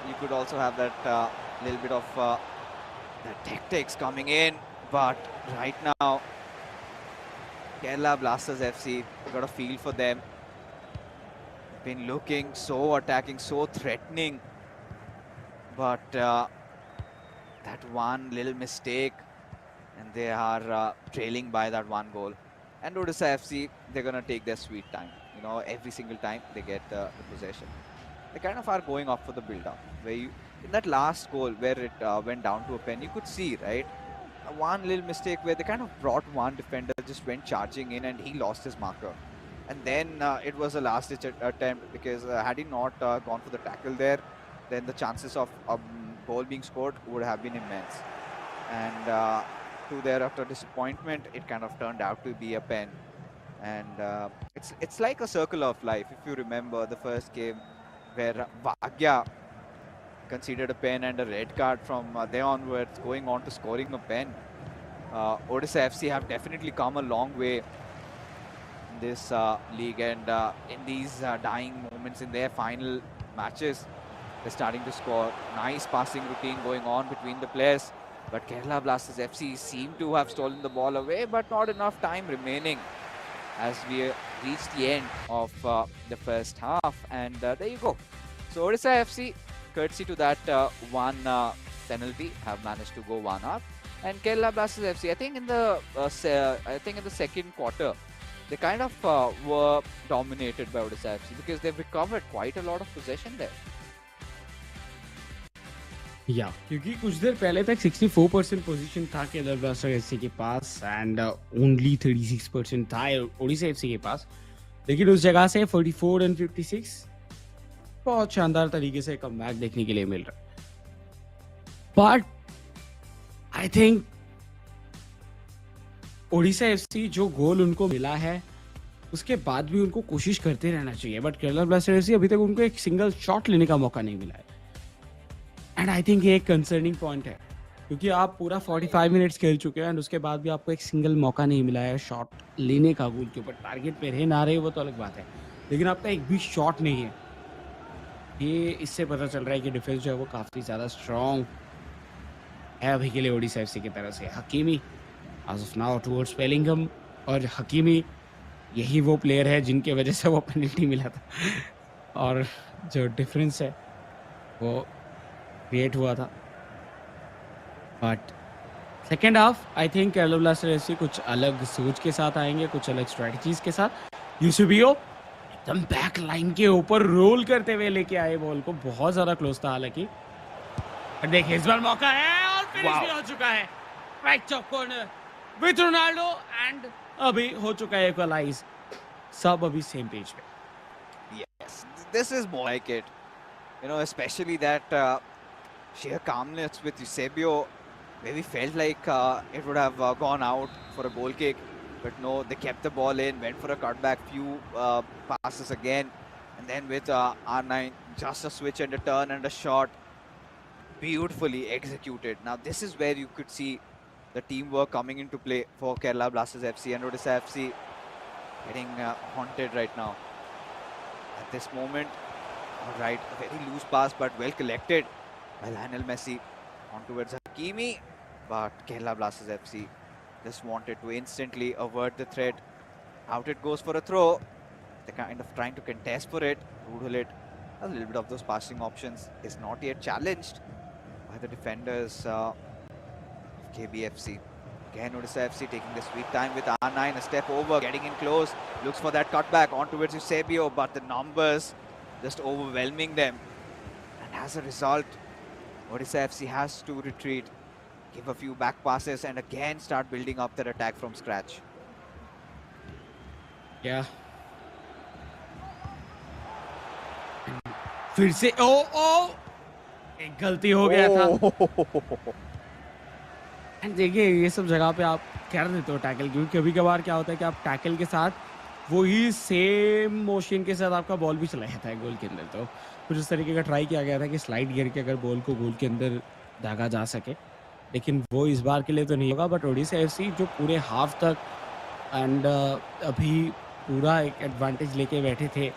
you could also have that little bit of the tactics coming in. But right now, Kerala Blasters FC, got a feel for them. Been looking so attacking, so threatening. But that one little mistake, and they are trailing by that one goal. And Odisha FC, they're going to take their sweet time. Every single time they get the possession. They kind of are going up for the build-up. In that last goal where it went down to a pen, you could see, right? One little mistake where they kind of brought one defender, just went charging in, and he lost his marker. And then it was a last-ditch attempt, because had he not gone for the tackle there, then the chances of a goal being scored would have been immense. And to their utter disappointment, it kind of turned out to be a pen. And it's like a circle of life. If you remember the first game where Bhagya conceded a pen and a red card, from there onwards, going on to scoring a pen. Odisha FC have definitely come a long way in this league, and in these dying moments in their final matches, they're starting to score. Nice passing routine going on between the players, but Kerala Blasters FC seem to have stolen the ball away, but not enough time remaining as we reach the end of the first half. And there you go. So Odisha FC, courtesy to that one penalty, have managed to go one up. And Kerala Blasters FC, I think in the second quarter, they kind of were dominated by Odisha FC, because they've recovered quite a lot of possession there. या क्योंकि कुछ देर पहले तक 64% position था Kerala blaster FC के पास and only 36% था Odisha FC के पास, लेकिन उस जगह से 44 एंड 56 बहुत शानदार तरीके से कमबैक देखने के लिए मिल रहा है. But I think Odisha FC जो गोल उनको मिला है उसके बाद भी उनको कोशिश करते रहना चाहिए, बट केरला ब्लास्टर एफसी अभी तक उनको एक सिंगल शॉट लेने का मौका नहीं मिला है. एंड आई थिंक ये एक कंसर्निंग पॉइंट है, क्योंकि आप पूरा 45 मिनट्स खेल चुके हैं एंड उसके बाद भी आपको एक सिंगल मौका नहीं मिला है शॉट लेने का. गोल के ऊपर टारगेट पे रहे ना रहे वो तो अलग बात है, लेकिन आपका एक भी शॉट नहीं है. ये इससे पता चल रहा है कि डिफेंस जो है वो काफ़ी ज़्यादा स्ट्रॉन्ग है अभी के लिए ओडिशा एफसी की तरफ से. Hakimi as of now towards Bellingham, और हकीमी यही वो प्लेयर है जिनके वजह से वो पेनल्टी मिला था और जो डिफरेंस है वो क्रिएट हुआ था. But second half I think Kerala blaster FC कुछ अलग सोच के साथ आएंगे, कुछ अलग स्ट्रेटजीज के साथ. यूसुबियो एकदम बैक लाइन के ऊपर रोल करते हुए लेके आए बॉल को, बहुत ज़्यादा क्लोज था हालांकि. देखिए इस बार मौका है और फिनिश भी हो चुका है. Right top corner with Ronaldo and अभी हो चुका है इक्वलाइज. सब अभी सेम पेज पे. Yes, this is more like it. Especially that sheer calmness with Eusebio, where we felt like it would have gone out for a goal kick. But no, they kept the ball in, went for a cutback, few passes again. And then with R9, just a switch and a turn and a shot. Beautifully executed. Now this is where you could see the teamwork coming into play for Kerala Blasters FC and Odisha FC getting haunted right now. At this moment, all right, a very loose pass but well collected by Lionel Messi on towards Hakimi. But Kerala Blasters FC just wanted to instantly avert the threat. Out it goes for a throw. They're kind of trying to contest for it, doodle it. A little bit of those passing options is not yet challenged by the defenders of KBFC. Again, Odisha FC taking the sweet time with R9, a step over, getting in close, looks for that cutback on towards Eusebio, but the numbers just overwhelming them. And as a result, Odisha FC has to retreat, give a few back passes, and again start building up their attack from scratch. Yeah. फिर से ओ एक गलती हो गया था. देखिए ये सब जगह पे आप कर देते हो टैकल, क्योंकि कभी कभार क्या होता है कि आप टैकल के साथ वही सेम मोशन के साथ आपका बॉल भी चला जाता है गोल के अंदर. तो कुछ इस तरीके का ट्राई किया गया था कि स्लाइड गिर के अगर बॉल को गोल के अंदर दागा जा सके. लेकिन वो इस बार के लिए तो नहीं होगा। बट ओडिशा एफसी जो पूरे हाफ तक एंड अभी पूरा एक एडवांटेज लेके बैठे थे,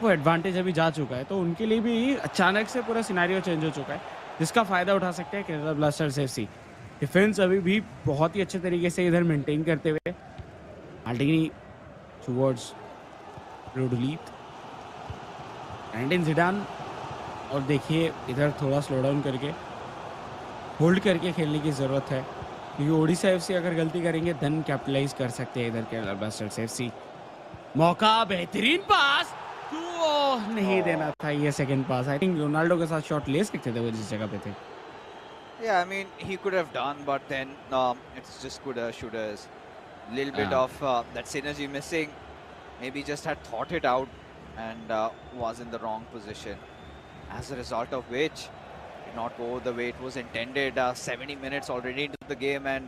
वो एडवांटेज अभी जा चुका है। तो उनके लिए भी अचानक से पूरा सिनेरियो चेंज हो चुका है, जिसका फ़ायदा उठा सकते हैं केरला ब्लास्टर्स एफसी। डिफेंस अभी भी बहुत ही अच्छे तरीके से इधर मेंटेन करते हुए माल्डिनी टुवर्ड्स रोडुलीत एंड इन जिडान। और देखिए इधर थोड़ा स्लो डाउन करके होल्ड करके खेलने की ज़रूरत है, क्योंकि ओडिशा एफसी अगर गलती करेंगे देन कैपिटलाइज कर सकते हैं इधर केरला ब्लास्टर्स एफसी। मौका, बेहतरीन पास तो नहीं देना Oh. था ये second pass. I think Ronaldo के साथ शॉट ले सकते थे वो जिस जगह पे थे। Yeah, I mean, he could have done, but then it's just coulda, shouldas. Little bit हाँ, of that synergy missing. Maybe just had thought it out and was in the wrong position. As a result of which, did not go the way it was intended. 70 minutes already into the game, and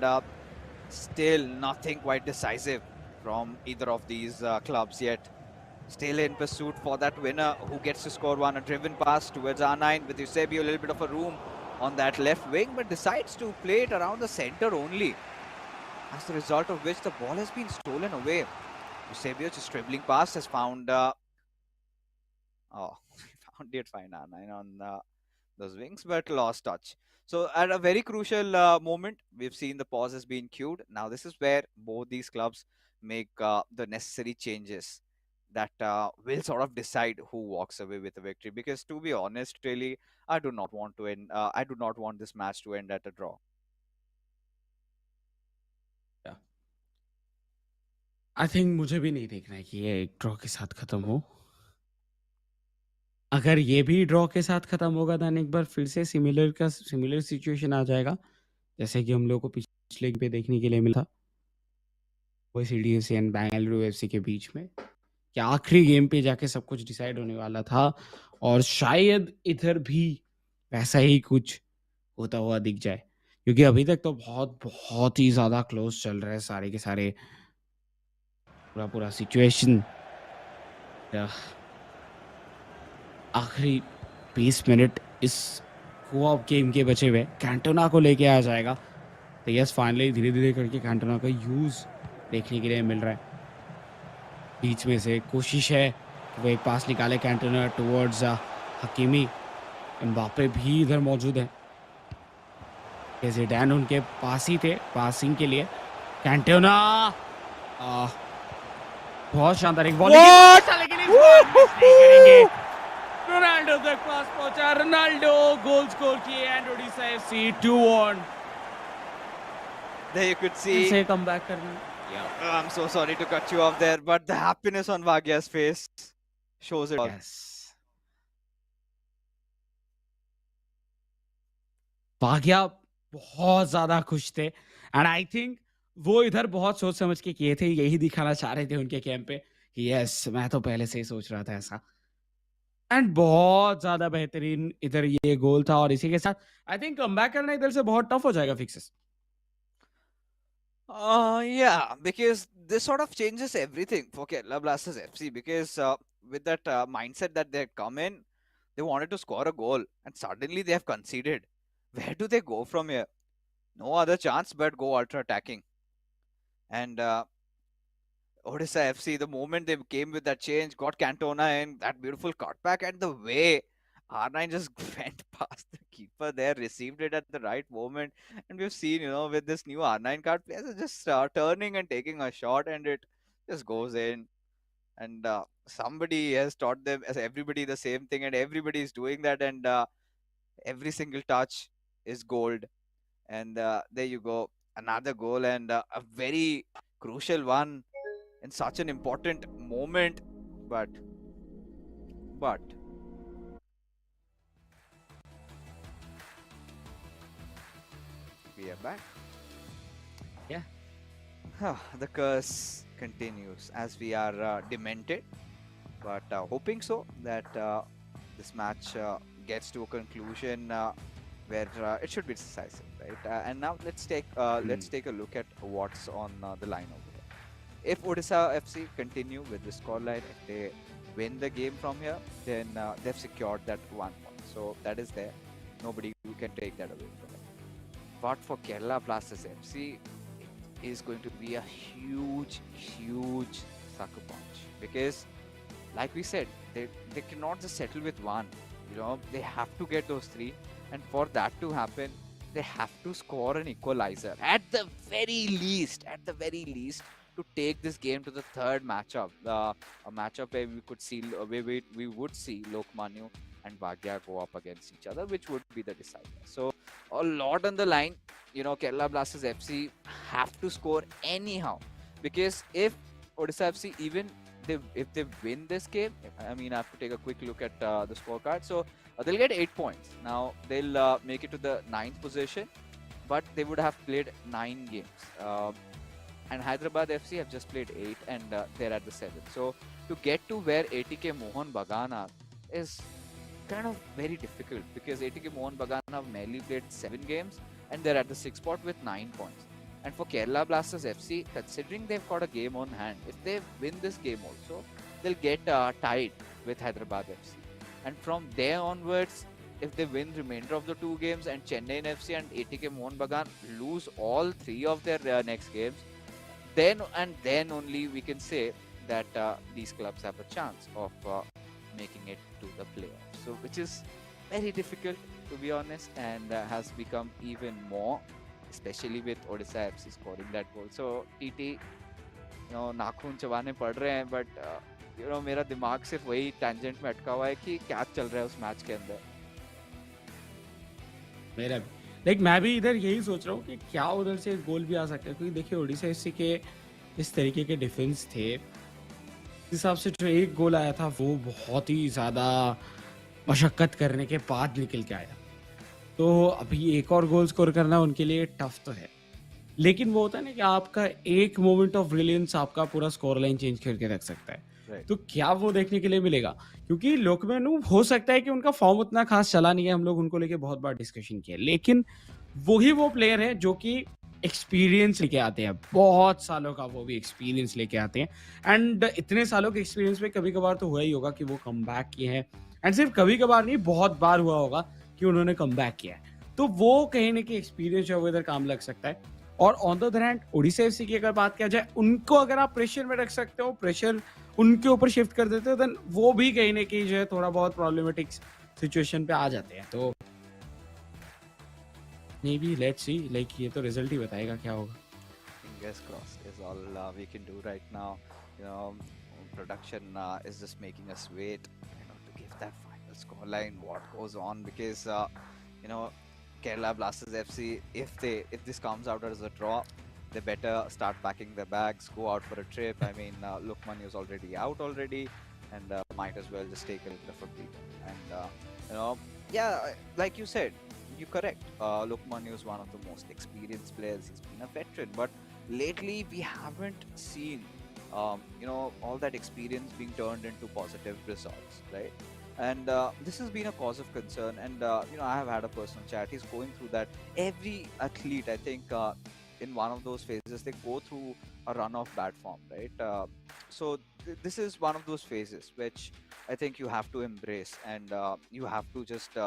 still nothing quite decisive from either of these clubs yet. Still in pursuit for that winner who gets to score one. A driven pass towards R9 with Eusebio, a little bit of a room on that left wing, but decides to play it around the center only. As the result of which the ball has been stolen away. Eusebio just dribbling past has found oh, did find R9 on those wings, but lost touch. So at a very crucial moment, we've seen the pause has been queued. Now this is where both these clubs make the necessary changes that will sort of decide who walks away with the victory. Because to be honest, really, I do not want to end. I do not want this match to end at a draw. I think मुझे भी नहीं देखना है कि ये एक draw के साथ खत्म हो। अगर ये भी ड्रॉ के साथ खत्म होगा देन एक बार फिर से सिमिलर सिचुएशन आ जाएगा, जैसे कि हम लोग को पिछले पे देखने के लिए मिला था वो सीडीएफसी एंड बेंगलुरु एफसी के बीच में, कि आखिरी गेम पे जाके सब कुछ डिसाइड होने वाला था। और शायद इधर भी वैसा ही कुछ होता हुआ दिख जाए, क्योंकि अभी तक तो बहुत बहुत ही ज़्यादा क्लोज चल रहा है सारे के सारे पूरा पूरा सिचुएशन। आखिरी 20 मिनट इस कोऑप गेम के बचे हुए कैंटोना को लेके आ जाएगा। तो यस, फाइनली धीरे धीरे करके कैंटोना का यूज़ देखने के लिए मिल रहा है। बीच में से कोशिश है कि वो एक पास निकाले कैंटोना टुवर्ड्स हकीमी। एम्बापे भी इधर मौजूद है, ज़िडान उनके पास ही थे पासिंग के लिए। कैंटोना बहुत शानदार एक बॉल, लेकिन इस बार मिस नहीं करेंगे। रोनाल्डो तक पास पहुंचा, रोनाल्डो गोल स्कोर किए and Odisha FC 2-1 There you could see. से कम बैक करना। I'm so sorry to cut you off there, but the happiness on Vagya's face shows it all. Yes, Bhagya बहुत ज्यादा खुश थे एंड आई थिंक वो इधर बहुत सोच समझ के किए थे, यही दिखाना चाह रहे थे उनके कैंप पे कि यस मैं तो पहले से ही सोच रहा था ऐसा। एंड बहुत ज्यादा बेहतरीन इधर ये गोल था, और इसी के साथ आई थिंक कमबैक करना इधर से बहुत टफ हो जाएगा fixes. Yeah, because this sort of changes everything for Kerala Blasters FC. Because with that mindset that they had come in, they wanted to score a goal, and suddenly they have conceded. Where do they go from here? No other chance but go ultra attacking. And Odisha FC, the moment they came with that change, got Cantona in that beautiful cutback, and the way R9 just went past the keeper there, received it at the right moment. And we've seen, with this new R9 card, players are just turning and taking a shot, and it just goes in. And somebody has taught them, as everybody, the same thing, and everybody is doing that, and every single touch is gold. And there you go, another goal, and a very crucial one in such an important moment. But we are back. Yeah. The curse continues as we are demented, but hoping so that this match gets to a conclusion where it should be decisive, right? And now let's take a look at what's on the line over here. If Odisha FC continue with the scoreline, if they win the game from here, then they've secured that 1 point. So that is there. Nobody can take that away from them. But for Kerala Blasters FC, it is going to be a huge, huge sucker punch because, like we said, they cannot just settle with one. They have to get those three, and for that to happen, they have to score an equalizer at the very least. At the very least, to take this game to the third matchup, a matchup where we could see where we would see Lokmanu and Bhagya go up against each other, which would be the decider. So a lot on the line. Kerala Blasters FC have to score anyhow because if Odisha FC even if they win this game, I mean, I have to take a quick look at the scorecard. So they'll get 8 points. Now they'll make it to the ninth position, but they would have played 9 games. And Hyderabad FC have just played 8, and they're at the 7th. So to get to where ATK Mohan Bagan are is kind of very difficult because ATK Mohan Bagan have merely played 7 games, and they're at the 6th spot with 9 points. And for Kerala Blasters FC, considering they've got a game on hand, if they win this game also, they'll get tied with Hyderabad FC. And from there onwards, if they win remainder of the 2 games and Chennai FC and ATK Mohun Bagan lose all 3 of their next games, then only we can say that these clubs have a chance of making it to the playoffs. So, which is very difficult to be honest, and has become even more, especially with Odisha FC scoring that goal. So TT, नाखून चबाने पड़ रहे हैं, but मेरा दिमाग सिर्फ वही tangent में अटका हुआ है कि क्या चल रहा है उस मैच के अंदर. मेरा भी मैं भी इधर यही सोच रहा हूँ कि क्या उधर से गोल भी आ सकता है, क्योंकि देखिए ओडिशा एफसी के इस तरीके के डिफेंस थे, इस हिसाब से जो एक गोल आया था वो बहुत ही ज़्यादा मशक्कत करने के बाद निकल के आया. तो अभी एक और गोल स्कोर करना उनके लिए टफ तो है, लेकिन वो होता है ना कि आपका एक मोमेंट ऑफ ब्रिलियंस आपका पूरा स्कोर लाइन चेंज करके रख सकता है. तो क्या वो देखने के लिए मिलेगा? क्योंकि लोकमेनू हो सकता है कि उनका फॉर्म उतना खास चला नहीं है, हम लोग उनको लेके बहुत बार डिस्कशन किया, लेकिन वही वो प्लेयर है जो कि एक्सपीरियंस लेके आते हैं, बहुत सालों का वो भी एक्सपीरियंस लेके आते हैं. एंड इतने सालों के एक्सपीरियंस में कभी कभार तो हुआ ही होगा कि वो कम बैक किए हैं, एंड सिर्फ कभी कभार नहीं, बहुत बार हुआ होगा कि उन्होंने कम बैक किया है. तो वो कहीं ना कहीं एक्सपीरियंस जो है वो इधर काम लग सकता है. और on the other hand Odisha FC की अगर बात किया जाए, उनको अगर आप प्रेशर में रख सकते हो, प्रेशर उनके ऊपर शिफ्ट कर देते हो, देन वो भी कहीं ना कहीं जो है थोड़ा बहुत प्रॉब्लमेटिक सिचुएशन पे आ जाते हैं. तो may be let's see, like ये तो रिजल्ट ही बताएगा क्या होगा. Fingers crossed is all we can do right now. Production is just making us wait, to give that final scoreline, what goes on, because Kerala Blasters FC, if this comes out as a draw, they better start packing their bags, go out for a trip. I mean, Lukman is already out already, and might as well just take a little of a breather. And yeah, like you said, you're correct. Lukman is one of the most experienced players. He's been a veteran, but lately we haven't seen all that experience being turned into positive results, right? And this has been a cause of concern, and I have had a personal chat. He's going through that. Every athlete, I think, in one of those phases, they go through a run of bad form, right? So this is one of those phases which I think you have to embrace, and you have to just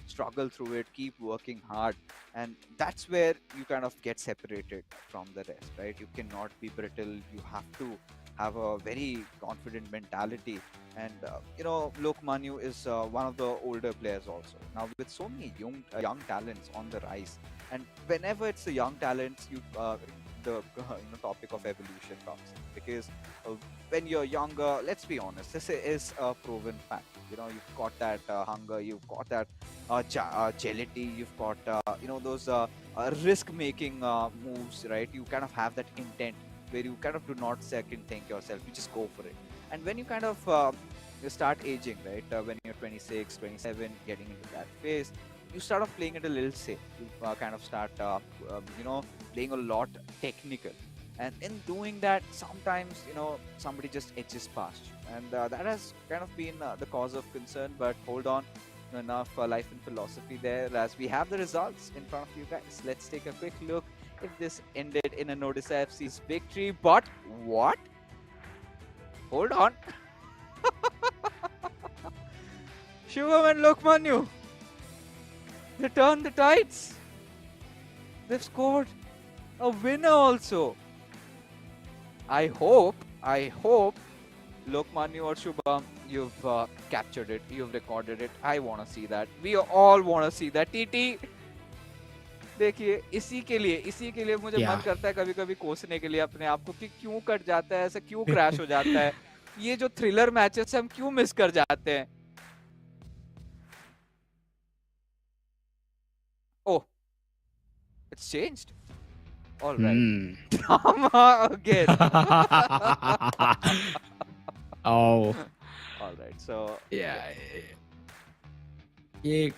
struggle through it, keep working hard, and that's where you kind of get separated from the rest, right? You cannot be brittle. You have to have a very confident mentality. And Lok Manu is one of the older players also. Now with so many young talents on the rise, and whenever it's the young talents, the topic of evolution comes in. Because when you're younger, let's be honest, this is a proven fact. You've got that hunger, you've got that agility, you've got those risk-making moves, right? You kind of have that intent where you kind of do not second think yourself, you just go for it. And when you kind of you start aging, right? When you're 26, 27, getting into that phase, you start off playing it a little safe. You kind of start, playing a lot technical. And in doing that, sometimes, somebody just edges past you. And that has kind of been the cause of concern. But hold on, enough life and philosophy there, as we have the results in front of you guys. Let's take a quick look if this ended in an Odisha FC's victory. But what? Hold on. Shivam and Lokmanu, they turn the tides. They've scored a winner also. I hope, Lokmanya or Shubham, you've captured it, you've recorded it. I want to see that. We all want to see that. TT, देखिए इसी के लिए मुझे मन Yeah. करता है कभी कभी कोसने के लिए अपने आप को कि क्यों कट जाता है ऐसा, क्यों क्रैश हो जाता है, ये जो थ्रिलर मैचेस हम क्यों मिस कर जाते हैं. Oh, it's changed. All right. Hmm. Drama again. Oh. All right. So Yeah. ये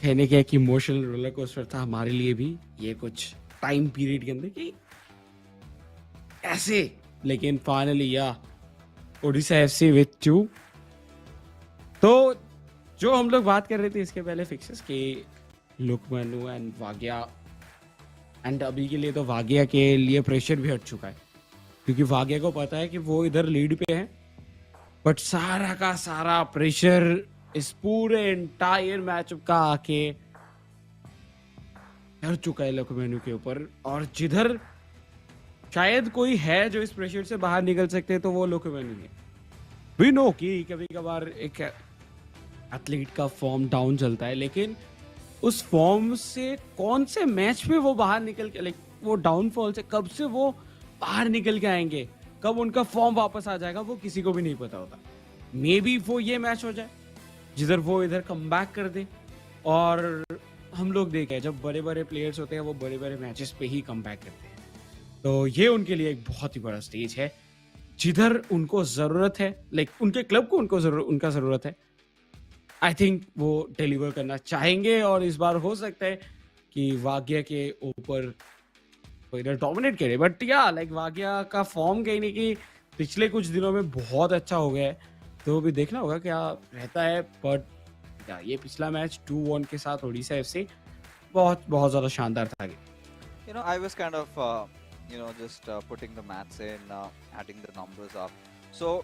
कहने के एक इमोशनल रोलर कोस्टर था हमारे लिए भी, ये कुछ टाइम पीरियड के अंदर कि ऐसे, लेकिन फाइनली या ओडिशा एफसी विथ 2. तो जो हम लोग बात कर रहे थे इसके पहले फिक्सेस के, लुकमानु एंड वागिया, एंड अभी के लिए तो वागिया के लिए प्रेशर भी हट चुका है क्योंकि वागिया को पता है कि वो इधर लीड पे है, बट सारा का सारा प्रेशर इस पूरे एंटायर मैच का आके हट चुका है लुकमानु के ऊपर. और जिधर शायद कोई है जो इस प्रेशर से बाहर निकल सकते हैं तो वो लुकमानु है. वी नो कि कभी कभार एक एथलीट का फॉर्म डाउन चलता है, लेकिन उस फॉर्म से कौन से मैच में वो बाहर निकल के, लाइक वो डाउनफॉल से कब से वो बाहर निकल के आएंगे, कब उनका फॉर्म वापस आ जाएगा, वो किसी को भी नहीं पता होता. मे बी वो ये मैच हो जाए जिधर वो इधर कम बैक कर दे. और हम लोग देखे जब बड़े बड़े प्लेयर्स होते हैं वो बड़े बड़े मैचेस पे ही कम बैक करते हैं, तो ये उनके लिए एक बहुत ही बड़ा स्टेज है जिधर उनको जरूरत है, लाइक उनके क्लब को उनका जरूरत है. आई थिंक वो डिलीवर करना चाहेंगे और इस बार हो सकता है कि वागिया के ऊपर वो इधर डोमिनेट करे. बट या लाइक वागिया का फॉर्म कहीं नहीं कि पिछले कुछ दिनों में बहुत अच्छा हो गया है, तो भी देखना होगा क्या रहता है. बट ये पिछला मैच 2-1 के साथ ओडिशा एफसी बहुत बहुत ज्यादा शानदार था. you know, I was kind of just putting the maths in, adding the numbers up. So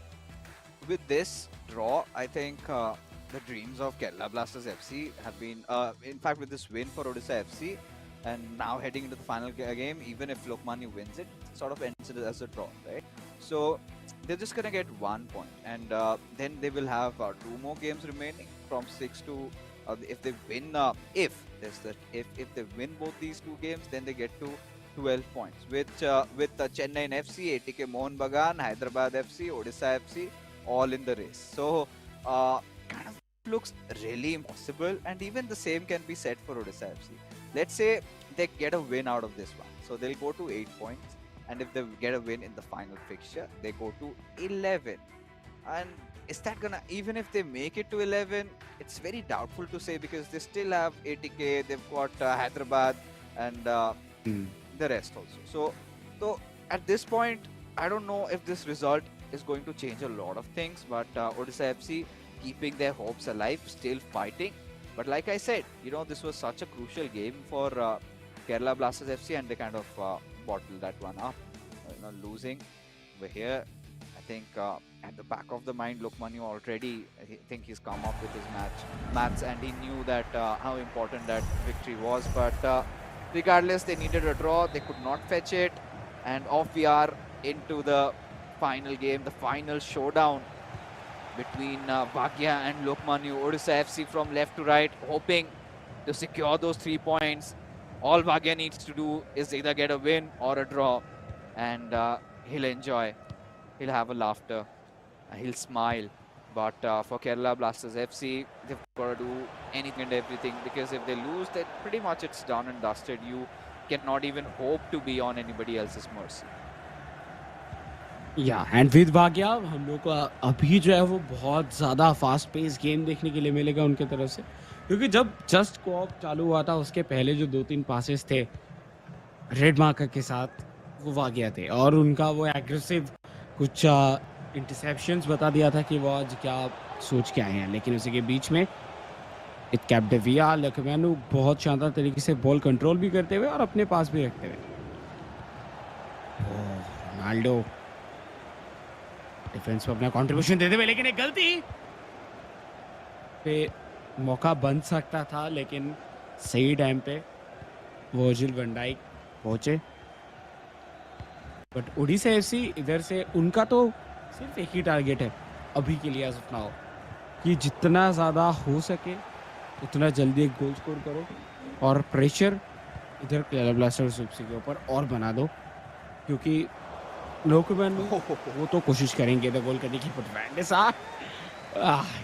with this draw, I think the dreams of Kerala Blasters FC have been, in fact, with this win for Odisha FC, and now heading into the final game, even if Lokmanya wins it, sort of ends it as a draw, right? So they're just gonna get 1 point, and then they will have 2 more games remaining from 6 to. If they win, if they win both these 2 games, then they get to 12 points, which with Chennai FC, ATK Mohun Bagan, Hyderabad FC, Odisha FC, all in the race. So kind of looks really impossible, and even the same can be said for Odisha FC. Let's say they get a win out of this one, so they'll go to 8 points, and if they get a win in the final fixture, they go to 11. And is that gonna, even if they make it to 11, it's very doubtful to say because they still have ATK, they've got Hyderabad, and the rest also. So at this point, I don't know if this result is going to change a lot of things, but Odisha FC keeping their hopes alive, still fighting. But like I said, this was such a crucial game for Kerala Blasters FC, and they kind of bottled that one up. Losing over here, I think at the back of the mind, Lokmanya already, I think he's come up with his maths, and he knew that how important that victory was. But regardless, they needed a draw. They could not fetch it, and off we are into the final game, the final showdown between Bhagya and Lokmanya. Odisha FC from left to right, hoping to secure those 3 points. All Bhagya needs to do is either get a win or a draw, and he'll enjoy. He'll have a laughter. He'll smile. But for Kerala Blasters FC, they've got to do anything and everything, because if they lose, then pretty much it's done and dusted. You cannot even hope to be on anybody else's mercy. या and with भाग्या हम लोग को अभी जो है वो बहुत ज़्यादा फास्ट पेस गेम देखने के लिए मिलेगा उनके तरफ से, क्योंकि जब जस्ट कोऑप चालू हुआ था उसके पहले जो 2-3 पासेस थे रेड मार्कर के साथ वो भाग्या थे, और उनका वो एग्रेसिव कुछ इंटरसेप्शंस बता दिया था कि वो आज क्या सोच के आए हैं. लेकिन उसी के बीच में इट कैप डेविया लखमेनु बहुत शानदार तरीके से बॉल कंट्रोल भी करते हुए और अपने पास भी रखते हुए. रोनाल्डो डिफेंस पे अपना कंट्रीब्यूशन देते हुए, लेकिन एक गलती पे मौका बन सकता था, लेकिन सही टाइम पे वर्जिल वैन डाइक पहुंचे, बट ओडिशा एफसी इधर से उनका तो सिर्फ एक ही टारगेट है अभी के लिए एज ऑफ नाउ, कि जितना ज़्यादा हो सके उतना जल्दी एक गोल स्कोर करो और प्रेशर इधर केरला ब्लास्टर्स एफसी के ऊपर और बना दो, क्योंकि लोकमैन वो तो कोशिश करेंगे इधर गोल करने की, बट वैन डे सार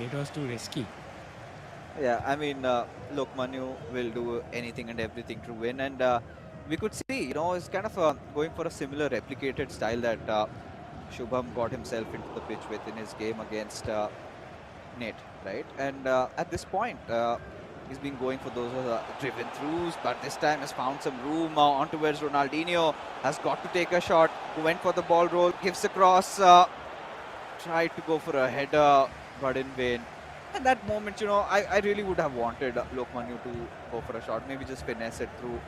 it was to risky. Yeah, I mean, Lokmanu will do anything and everything to win, and we could see, it's kind of going for a similar replicated style that Shubham got himself into the pitch with in his game against Nate, right? And at this point, he's been going for those driven throughs, but this time has found some room on towards Ronaldinho. Has got to take a shot. Who went for the ball roll, gives a cross, tried to go for a header, but in vain. At that moment, I really would have wanted Lokmanu to go for a shot, maybe just finesse it through.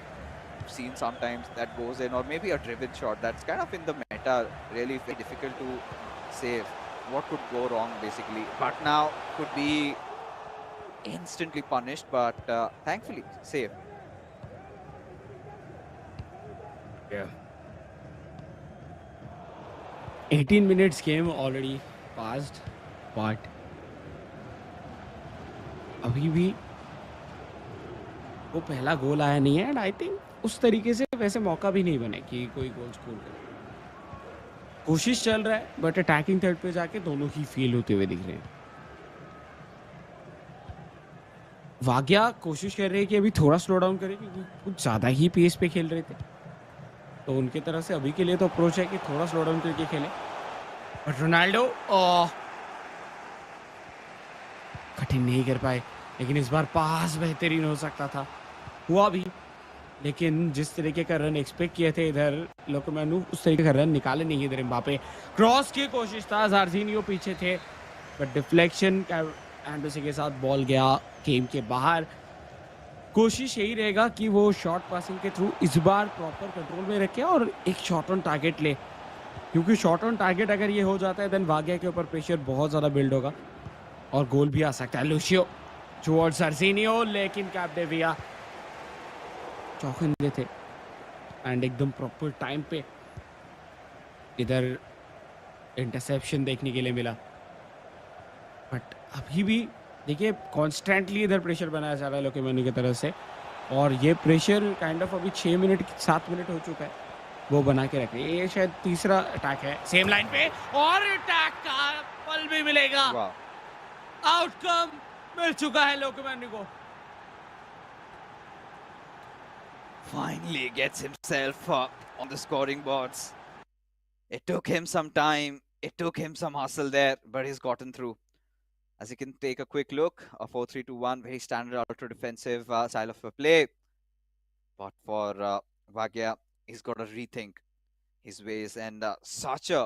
Seen sometimes that goes in, or maybe a driven shot. That's kind of in the meta, really very difficult to save. What could go wrong, basically? But now could be instantly punished, but thankfully safe. Yeah. 18 minutes game already passed, but अभी भी वो पहला गोल आया नहीं है, and I think उस तरीके से वैसे मौका भी नहीं बने कि कोई गोल स्कोर करे. कोशिश चल रहा है, बट अटैकिंग थर्ड पे जाके दोनों ही फेल होते हुए दिख रहे हैं. वाग्या कोशिश कर रहे हैं कि अभी थोड़ा स्लो डाउन करें, क्योंकि कुछ ज़्यादा ही पेस पे खेल रहे थे, तो उनके तरफ से अभी के लिए तो अप्रोच है कि थोड़ा स्लो डाउन करके खेलें. बट रोनाल्डो कठिन नहीं कर पाए, लेकिन इस बार पास बेहतरीन हो सकता था, हुआ भी, लेकिन जिस तरीके का रन एक्सपेक्ट किए थे इधर लोकोमैनु, उस तरीके का रन निकाले नहीं. इधर एम्बापे क्रॉस की कोशिश था, जार्जिनियो पीछे थे, बट डिफ्लेक्शन एंडोसी के साथ बॉल गया गेम के बाहर. कोशिश यही रहेगा कि वो शॉर्ट पासिंग के थ्रू इस बार प्रॉपर कंट्रोल में रखे और एक शॉट ऑन टारगेट ले, क्योंकि शॉट ऑन टारगेट अगर ये हो जाता है देन वाग्या के ऊपर प्रेशर बहुत ज़्यादा बिल्ड होगा और गोल भी आ सकता है. लुशियो टुवर्ड्स जार्जिनियो, लेकिन कैप्डेविया चौखंदे थे एंड एकदम प्रॉपर टाइम पे इधर इंटरसेप्शन देखने के लिए मिला. बट अभी भी देखिए कॉन्स्टेंटली इधर प्रेशर बनाया जा रहा है लोकोमैनु की तरफ से, और ये प्रेशर काइंड ऑफ अभी 6 मिनट 7 मिनट हो चुका है, वो बना के रखे. ये शायद तीसरा अटैक है सेम लाइन पे, और अटैक का पल भी मिलेगा. आउटकम मिल चुका है लोकोमैनु को. Finally gets himself on the scoring boards. It took him some time. It took him some hustle there, but he's gotten through. As you can take a quick look, a 4-3-2-1, very standard ultra defensive style of play. But for Wagya, he's got to rethink his ways, and such a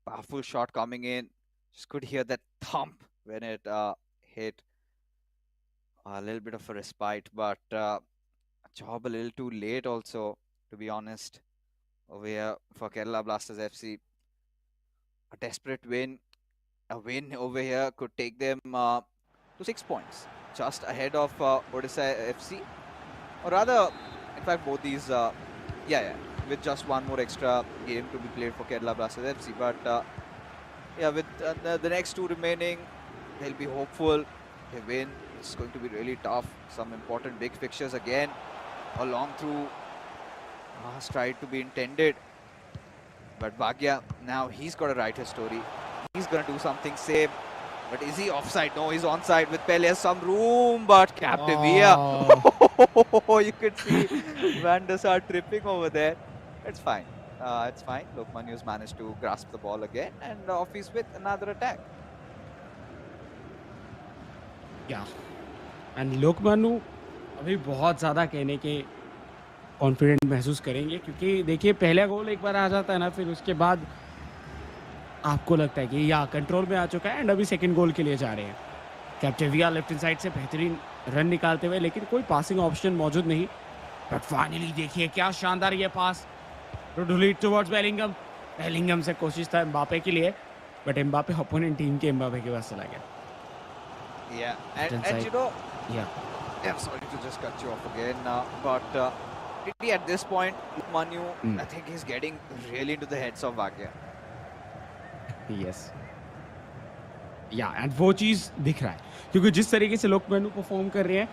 powerful shot coming in. Just could hear that thump when it hit. A little bit of a respite, but job a little too late also, to be honest, over here for Kerala Blasters FC. A desperate win. A win over here could take them to 6 points, just ahead of Odisha FC. Or rather, in fact, both these, with just one more extra game to be played for Kerala Blasters FC. But with the next two remaining, they'll be hopeful. They win. It's going to be really tough. Some important big fixtures again. A long through stride to be intended. But Bhagya, now he's got to write his story. He's going to do something safe. But is he offside? No, he's onside. With Pele has some room, but Capdevia. Oh. You could see Van der Sar tripping over there. It's fine. It's fine. Lokmanu's managed to grasp the ball again, and off he's with another attack. Yeah. And लोकमानु अभी बहुत ज़्यादा कहने के confident महसूस करेंगे, क्योंकि देखिए पहला गोल एक बार आ जाता है ना, फिर उसके बाद आपको लगता है कि या कंट्रोल में आ चुका है, एंड अभी सेकंड गोल के लिए जा रहे हैं. कैप्टेविया लेफ्ट हैंड साइड से बेहतरीन रन निकालते हुए, लेकिन कोई पासिंग ऑप्शन मौजूद नहीं. बट फाइनली देखिए क्या शानदार ये पास टुवर्ड्स बेलिंगम. बेलिंगम से कोशिश था एम्बापे के लिए, बट एम्बापे ओपोनेंट टीम के एम्बापे के पास चला गया. Yeah, and I'm sorry to just cut you off again, but at this point, Manu, Hmm. I think he's getting really into the heads of Wagya. Yes या and वो चीज दिख रहा है क्योंकि जिस तरीके से लोग मेनू परफॉर्म कर रहे हैं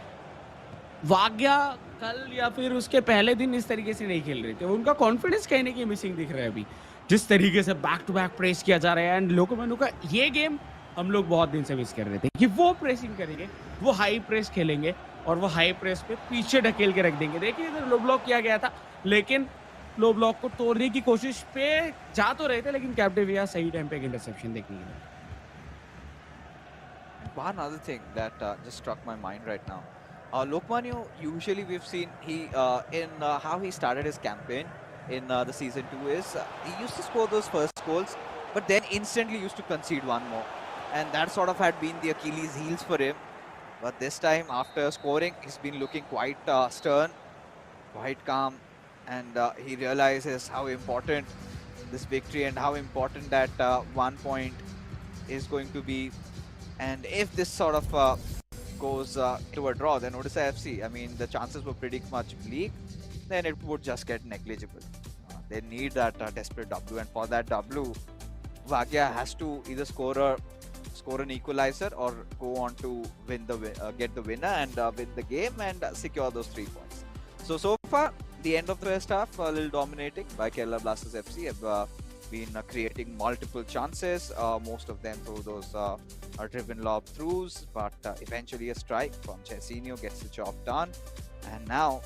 वाग्या कल या फिर उसके पहले दिन इस तरीके से नहीं खेल रहे थे उनका कॉन्फिडेंस कहीं ना कहीं मिसिंग दिख रहा है अभी जिस तरीके से बैक टू बैक प्रेस किया जा रहा है एंड लोको मेनू का ये गेम हम लोग बहुत दिन से मिस कर रहे थे कि वो प्रेसिंग करेंगे वो हाई प्रेस खेलेंगे और वो हाई प्रेस पे पीछे ढकेल के रख देंगे देखिए इधर लो ब्लॉक किया गया था लेकिन लो ब्लॉक को तोड़ने की कोशिश पे जा तो रहे थे लेकिन कैप्टेविया सही टाइम पे एक इंटरसेप्शन देखने के लिए One other thing that just struck my mind right now. Lokmanu, usually we've seen in how he started his campaign in the season 2 is he used to score those first goals, but then instantly used to concede one more, and that sort of had been the Achilles heels for him. But this time, after scoring, he's been looking quite stern, quite calm, and he realizes how important this victory and how important that 1 point is going to be. And if this sort of goes to a draw, then Odisha FC, I mean, the chances were pretty much bleak. Then it would just get negligible. They need that desperate W, and for that W, Wagya has to either score an equalizer or go on to win get the winner and win the game and secure those 3 points. So far, the end of the first half, a little dominating by Kerala Blasters FC. Have been creating multiple chances, most of them through those driven lob throughs, but eventually a strike from Jairzinho gets the job done. And now,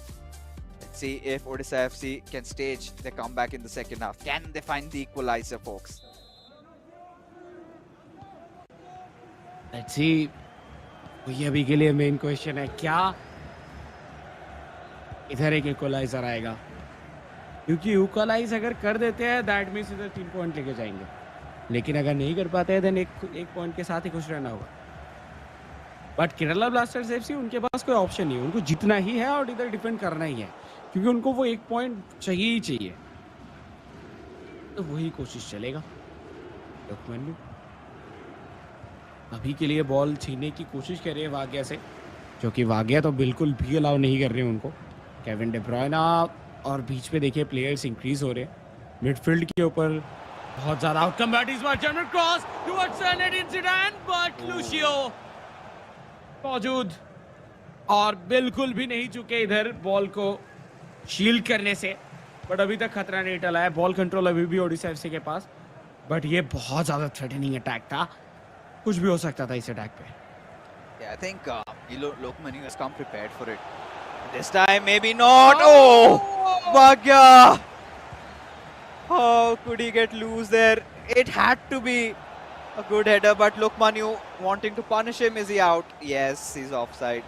let's see if Odisha FC can stage their comeback in the second half. Can they find the equalizer, folks? Let's see वही अभी के लिए main question है क्या इधर एक equaliser आएगा क्योंकि इक्वलाइज अगर कर देते हैं दैट मींस इधर 3 पॉइंट लेके जाएंगे लेकिन अगर नहीं कर पाते हैं देन एक पॉइंट के साथ ही खुश रहना होगा बट केरला ब्लास्टर्स एफसी उनके पास कोई ऑप्शन नहीं है उनको जीतना ही है और इधर डिपेंड करना ही है क्योंकि उनको वो 1 पॉइंट चाहिए ही चाहिए तो वही कोशिश चलेगा लोकमान्य अभी के लिए बॉल छीनने की कोशिश कर रहे हैं वाग्या से जो कि वाग्या तो बिल्कुल भी अलाउ नहीं कर रहे हैं उनको केविन डे ब्रुयना और बीच में देखिए प्लेयर्स इंक्रीज हो रहे हैं मिडफील्ड के ऊपर बहुत ज्यादा आउटकम बैट इस बार general cross towards Zinedine Zidane but Lucio मौजूद और बिल्कुल भी नहीं चुके इधर बॉल को शील्ड करने से बट अभी तक खतरा नहीं टला है बॉल कंट्रोल अभी भी ओडिशा एफसी के पास बट ये बहुत ज्यादा थ्रेटनिंग अटैक था कुछ भी हो सकता था इस अटैक पे Yeah, I think Lokmanu has come prepared for it. This time, maybe not. Oh, Bhagya! How could he get loose there? It had to be a good header, but Lokmanu wanting to punish him. Is he out? Yes, he's offside.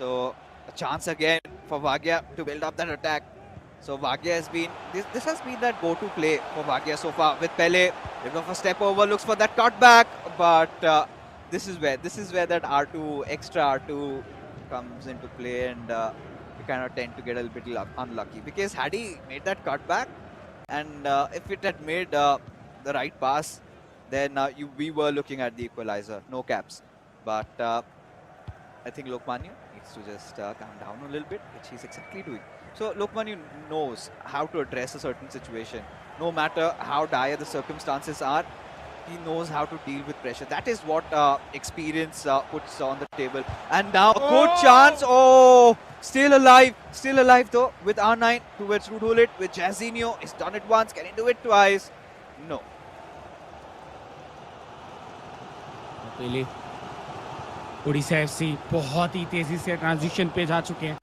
So a chance again for Bhagya to build up that attack. So Bhagya has been this has been that go-to play for Bhagya so far with Pele. Bit of a step over, looks for that cutback, but this is where that R2 extra R2 comes into play, and you kind of tend to get a little bit unlucky because had he made that cutback, and if it had made the right pass, then we were looking at the equalizer, no caps. But I think Lokmanu needs to just calm down a little bit, which he's exactly doing. So Lokmanu knows how to address a certain situation. No matter how dire the circumstances are, he knows how to deal with pressure. That is what experience puts on the table. And now a good chance. Oh, still alive though with R9 towards Rudhulit with Jairzinho. He's done it once. Can he do it twice? No. पहले Odisha FC बहुत ही तेजी से transition पे जा चुके हैं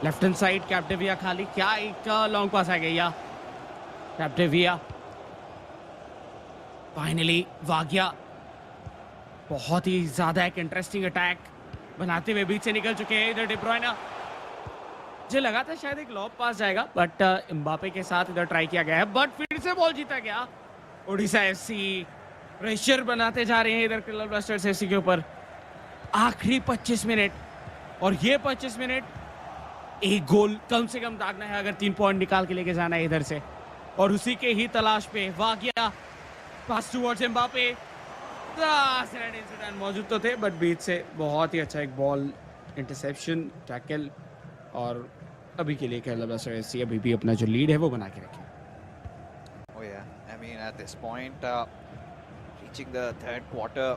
left hand side कैप्टेविया खाली क्या एक लॉन्ग पास आ गया कैप्टेविया फाइनली वाग्या बहुत ही ज्यादा एक इंटरेस्टिंग अटैक बनाते हुए बीच से निकल चुके हैं इधर डे ब्रुयना मुझे लगा था शायद एक लॉब पास जाएगा बट एम्बापे के साथ इधर ट्राई किया गया है बट फिर से बॉल जीता गया ओडिशा एफसी प्रेशर बनाते जा रहे हैं इधर केरला ब्लास्टर्स एफसी के ऊपर आखिरी 25 मिनट और ये 25 मिनट एक गोल कम से कम दागना है अगर 3 पॉइंट निकाल के लेके जाना है इधर से और उसी के ही तलाश पे वाग्या पास टुवर्ड्स एम्बापे इंसिडेंट मौजूद तो थे बट बीच से बहुत ही अच्छा एक बॉल इंटरसेप्शन टैकल और अभी के लिए केरला ब्लास्टर्स एफसी अभी भी अपना जो लीड है वो बना के रखे। Oh yeah, I mean at this point, reaching the third quarter,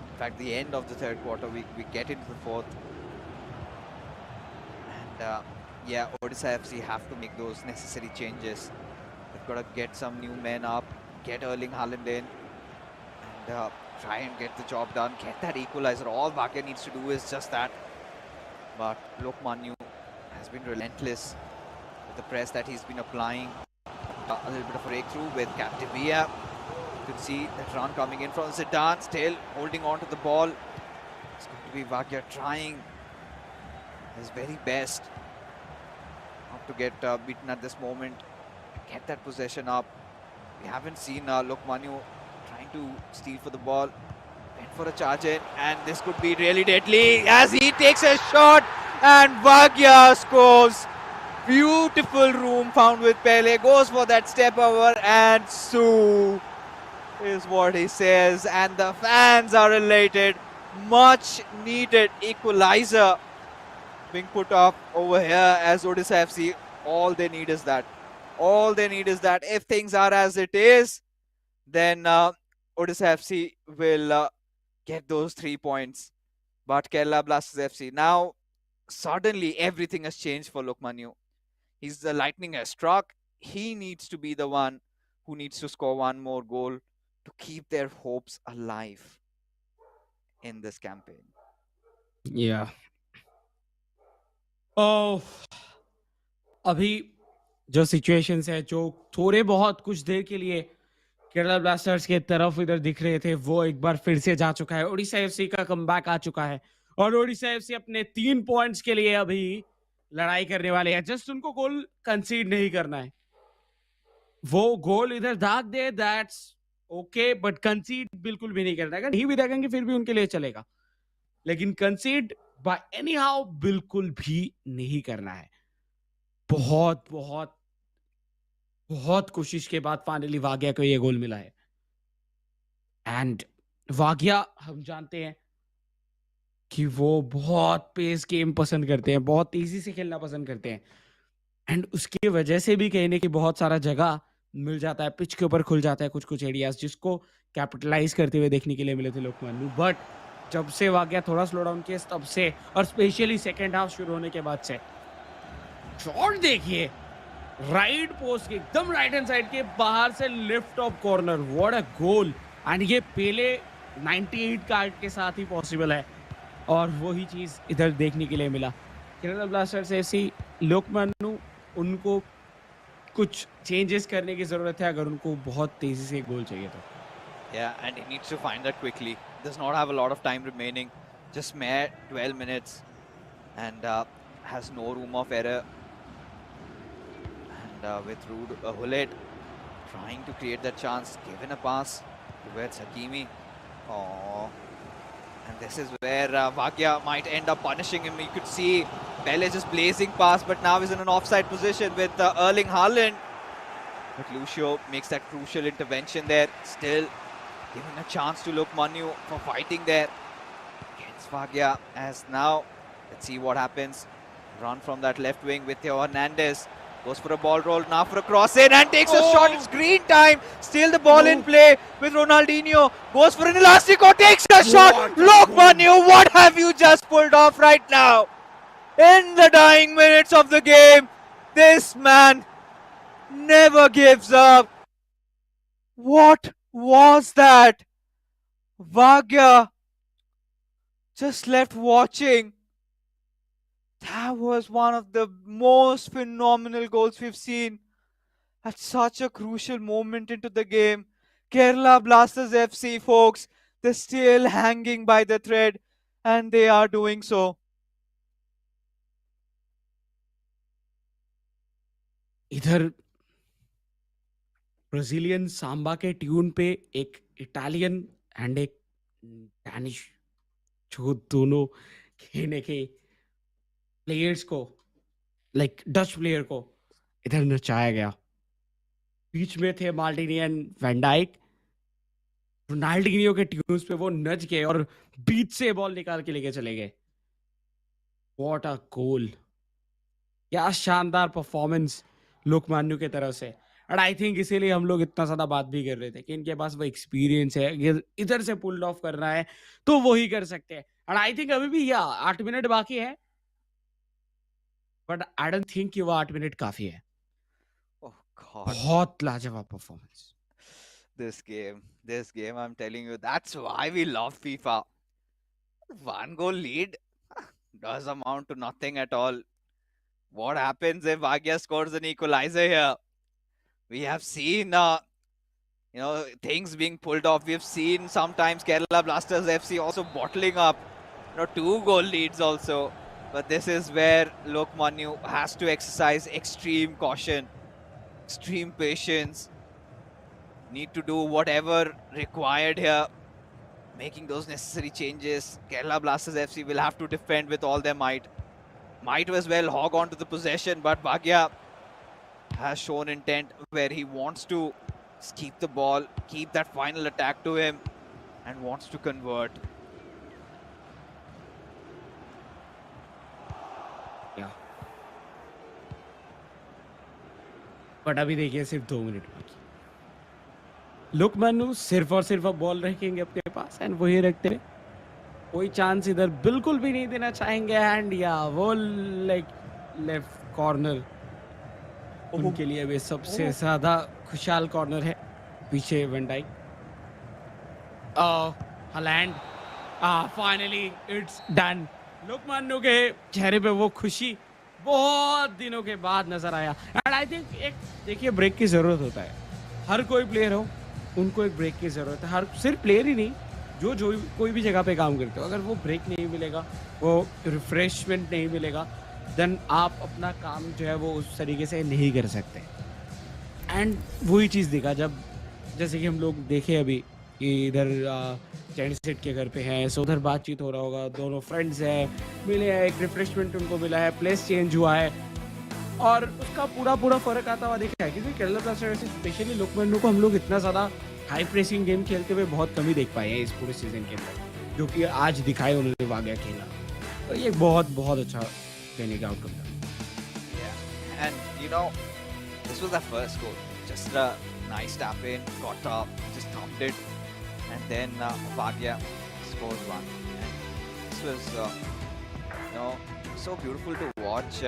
in fact the end of the third quarter, we get into the fourth, and yeah, Odisha FC have to make those necessary changes. They've got to get some new men up, get Erling Haaland in, and try and get the job done, get that equalizer. All Bhatia needs to do is just that. But Lokman has been relentless with the press that he's been applying. A little bit of a breakthrough with Captivia. You can see that run coming in from Zidane, still holding on to the ball. It's going to be Bhatia trying his very best not to get beaten at this moment. Get that possession up. We haven't seen Lokmanu trying to steal for the ball. Went for a charge in, and this could be really deadly as he takes a shot, and Bhatia scores. Beautiful room found with Pele. Goes for that step over, and Sue is what he says. And the fans are elated. Much needed equalizer being put up over here as Odisha FC. All they need is that. All they need is that. If things are as it is, then Odisha FC will get those 3 points. But Kerala Blasters FC, now suddenly everything has changed for Lokmanu. He's the lightning has struck. He needs to be the one who needs to score one more goal to keep their hopes alive in this campaign. Yeah. Oh, अभी जो situations है जो थोड़े बहुत कुछ देर के लिए Kerala blasters के तरफ इधर दिख रहे थे वो एक बार फिर से जा चुका है। ओडिशा एफसी का कमबैक आ चुका है और ओडिशा एफसी अपने 3 पॉइंट्स के लिए अभी लड़ाई करने वाले हैं। जस्ट उनको गोल कंसीड नहीं करना है। वो गोल इधर दाग दे दैट्स ओके, बट कंसीड बिल्कुल भी नहीं करना है। अगर नहीं भी दागेंगे फिर भी उनके लिए चलेगा, लेकिन कंसीड बाय एनी हाउ बिल्कुल भी नहीं करना है। बहुत बहुत बहुत कोशिश के बाद फाइनली वाग्या को ये गोल मिला है। एंड वाग्या हम जानते हैं कि वो बहुत पेस गेम पसंद करते हैं, बहुत तेजी से खेलना पसंद करते हैं एंड उसकी वजह से भी कहने की बहुत सारा जगह मिल जाता है, पिच के ऊपर खुल जाता है कुछ कुछ एरियाज जिसको कैपिटलाइज करते हुए देखने के लिए मिले थे लोकमान्यू। बट जब से वाग्या थोड़ा स्लो डाउन किया तब से और स्पेशली सेकेंड हाफ शुरू होने के बाद से शॉट देखिए राइट पोस्ट के एकदम राइट हैंड साइड के बाहर से lift off corner, what a goal. And ये पहले 98 कार्ड के साथ ही पॉसिबल है और वही चीज इधर देखने के लिए मिला। केरला ब्लास्टर्स ऐसी लोकमान्यू उनको कुछ चेंजेस करने की जरूरत है अगर उनको बहुत तेजी से गोल चाहिए तो। Yeah, and he needs to find that quickly. Does not have a lot of time remaining. Just mere 12 minutes and has no room of error. And with Rude Hullet trying to create that chance, given a pass towards Hakimi. Oh, and this is where Bhatia might end up punishing him. You could see Pele just blazing past, but now he's in an offside position with Erling Haaland. But Lucio makes that crucial intervention there. Still giving a chance to Lokmanu for fighting there against Bhatia. As now, let's see what happens. Run from that left wing with Theo Hernandez. Goes for a ball roll, now for a cross in and takes a shot. It's green time. Still the ball in play with Ronaldinho. Goes for an elastico, takes a shot. Lokmanu, what have you just pulled off right now? In the dying minutes of the game, this man never gives up. What was that? Bhatia just left watching. That was one of the most phenomenal goals we've seen at such a crucial moment into the game. Kerala Blasters FC, folks, they're still hanging by the thread and they are doing so. इधर Brazilian Samba के tune पे एक Italian and एक Danish जो दोनों खेलने के players को लाइक डच प्लेयर को इधर नचाया गया। बीच में थे माल्डिनी एंड वैन डाइक, रोनाल्डिनियो के ट्यून्स पे वो नच गए और बीच से बॉल निकाल के लेके चले गए। व्हाट अ गोल। क्या शानदार परफॉर्मेंस लोकमान्य की तरफ से। एंड आई थिंक इसीलिए हम लोग इतना ज़्यादा बात भी कर रहे थे कि इनके पास वो एक्सपीरियंस है, ये इधर से पुल्ड ऑफ करना है, तो वो ही कर सकते हैं। एंड आई थिंक अभी भी या 8 मिनट बाकी है, बट आई डोंट थिंक कि वो 8 मिनट काफ़ी है। Oh God, बहुत लाजवाब performance. this game, I'm telling you, that's why we love FIFA. One goal lead does amount to nothing at all. What happens if Bhagia scores an equalizer here? We have seen, things being pulled off. We've seen sometimes Kerala Blasters FC also bottling up, 2 goal leads also. But this is where Lokmanu has to exercise extreme caution, extreme patience, need to do whatever required here, making those necessary changes. Kerala Blasters FC will have to defend with all their might. Might as well hog on to the possession, but Bhagia has shown intent where he wants to keep the ball, keep that final attack to him, and wants to convert. या but अभी देखिए सिर्फ 2 minute बाकी। लोकमान्य सिर्फ और सिर्फ अब ball रखेंगे अपने पास एंड वही रखते हुए कोई चांस इधर बिल्कुल भी नहीं देना चाहेंगे। एंड या वो लाइक लेफ्ट कॉर्नर Oh, उनके लिए भी सबसे oh. ज्यादा खुशहाल कॉर्नर है। पीछे van Dijk, Haaland, finally it's done. Lokmanya के चेहरे पे वो खुशी बहुत दिनों के बाद नजर आया। एंड आई थिंक एक देखिए ब्रेक की जरूरत होता है, हर कोई प्लेयर हो उनको एक ब्रेक की जरूरत है। हर सिर्फ प्लेयर ही नहीं, जो कोई भी जगह पे काम करते हो, अगर वो ब्रेक नहीं मिलेगा, वो रिफ्रेशमेंट नहीं मिलेगा, देन आप अपना काम जो है वो उस तरीके से नहीं कर सकते। एंड वही चीज़ दिखा जब जैसे कि हम लोग देखे अभी कि इधर चैंडी सेट के घर पे हैं, सो उधर बातचीत हो रहा होगा, दोनों फ्रेंड्स हैं, मिले हैं, एक रिफ्रेशमेंट उनको मिला है, प्लेस चेंज हुआ है और उसका पूरा फ़र्क आता हुआ दिखा है। क्योंकि केरला ब्लास्टर्स स्पेशली लोकमान्य को हम लोग इतना ज़्यादा हाई प्रेसिंग गेम खेलते हुए बहुत कम ही देख पाए हैं इस पूरे सीजन के अंदर, जो कि आज दिखाए उन्होंने वागया खेला। तो ये बहुत अच्छा कहने का आउटकम था। Yeah, and this was the first goal. Just a nice tap in, got up, just thumped it, and then Bhagia scores one. And this was, so beautiful to watch.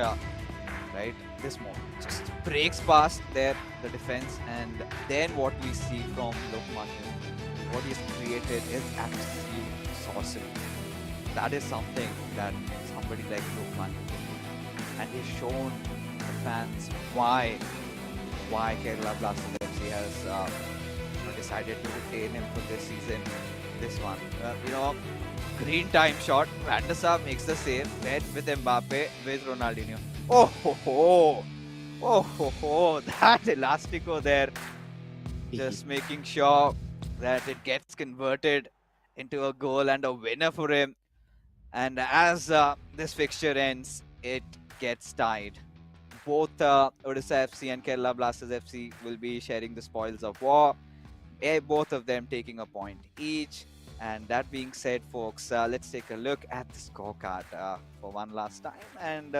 Right, this moment just breaks past the defense, and then what we see from Lokmanya, what he's created is absolute sorcery. That is something that somebody like Lokmanya can do, and he's shown the fans why Kerala Blasters FC has decided to retain him for this season. This one, green time shot. Van der Sar makes the save. Then with Mbappe, with Ronaldinho. Oh, that elastico there, just making sure that it gets converted into a goal and a winner for him. And as this fixture ends, it gets tied. Both Odisha FC and Kerala Blasters FC will be sharing the spoils of war. Both of them taking a point each. And that being said, folks, let's take a look at the scorecard for one last time. And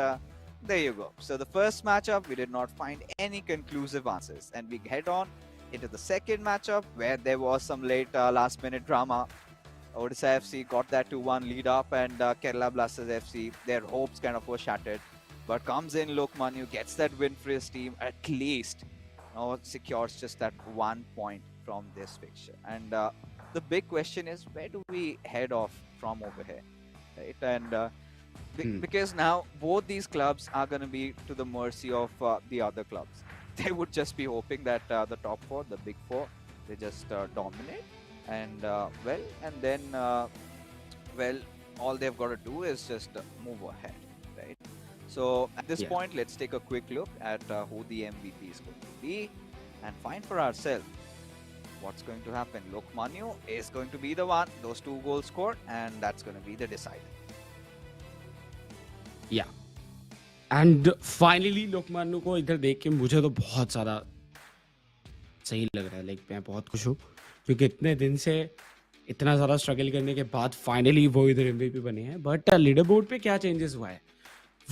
there you go. So the first matchup, we did not find any conclusive answers. And we head on into the second matchup where there was some late last-minute drama. Odisha FC got that 2-1 lead up, and Kerala Blasters FC, their hopes kind of were shattered. But comes in Lokmanu, gets that win for his team, at least secures just that 1 point from this fixture. And the big question is, where do we head off from over here, right? And because now both these clubs are going to be to the mercy of the other clubs. They would just be hoping that the top four, the big four, they just dominate, and then all they've got to do is just move ahead, right? So at this point, let's take a quick look at who the MVP is going to be and find for ourselves what's going to happen. Lokmanu is going to be the one, those 2 goals scored, and that's going to be the decider. या and finally Lokmanya को इधर देख के मुझे तो बहुत ज़्यादा सही लग रहा है। लाइक मैं बहुत खुश हूँ क्योंकि इतने दिन से इतना ज़्यादा स्ट्रगल करने के बाद फाइनली वो इधर एमवीपी बने हैं। बट लीडर बोर्ड पे क्या चेंजेस हुआ है,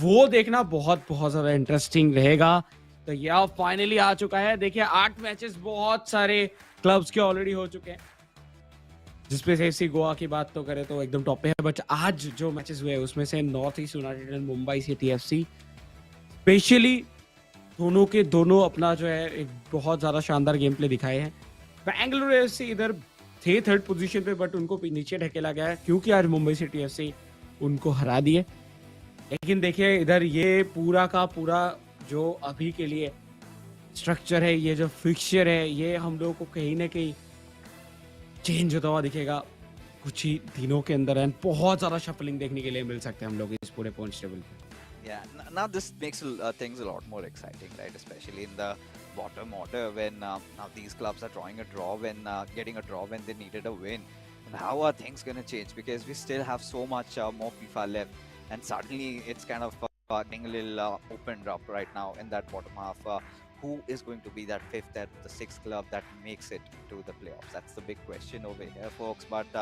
वो देखना बहुत बहुत ज्यादा इंटरेस्टिंग रहेगा। तो यह फाइनली आ चुका है। देखिए 8 मैचेस बहुत सारे क्लब्स के ऑलरेडी हो चुके हैं, जिसपे से एफसी गोवा की बात तो करें तो एकदम टॉप पे है। बट आज जो मैचेस हुए उसमें से north east United and Mumbai city FC specially दोनों के दोनों अपना जो है एक बहुत ज्यादा शानदार गेम प्ले दिखाए हैं। बेंगलुरु एफसी इधर थे थर्ड पोजीशन पे, बट उनको नीचे ढकेला गया है क्योंकि आज मुंबई सिटी एफसी उनको हरा दिए। लेकिन देखिए इधर ये पूरा का पूरा जो अभी के लिए स्ट्रक्चर है, ये जो फिक्सचर है, ये हम लोगों को कहीं ना कहीं चेंज होता हुआ दिखेगा कुछ ही दिनों के अंदर। एंड बहुत ज्यादा शफलिंग देखने के लिए मिल सकते हैं हम लोग इस पूरे पॉइंट्स टेबल पे। Yeah, now this makes things a lot more exciting, right? Especially in the bottom order when now these clubs are drawing a draw when getting a draw when they needed a win. And how are things going to change? Because we still have so much more FIFA left, and suddenly it's kind of getting a little opened up right now in that bottom half. Who is going to be that fifth and the sixth club that makes it to the playoffs? That's the big question over here, folks. But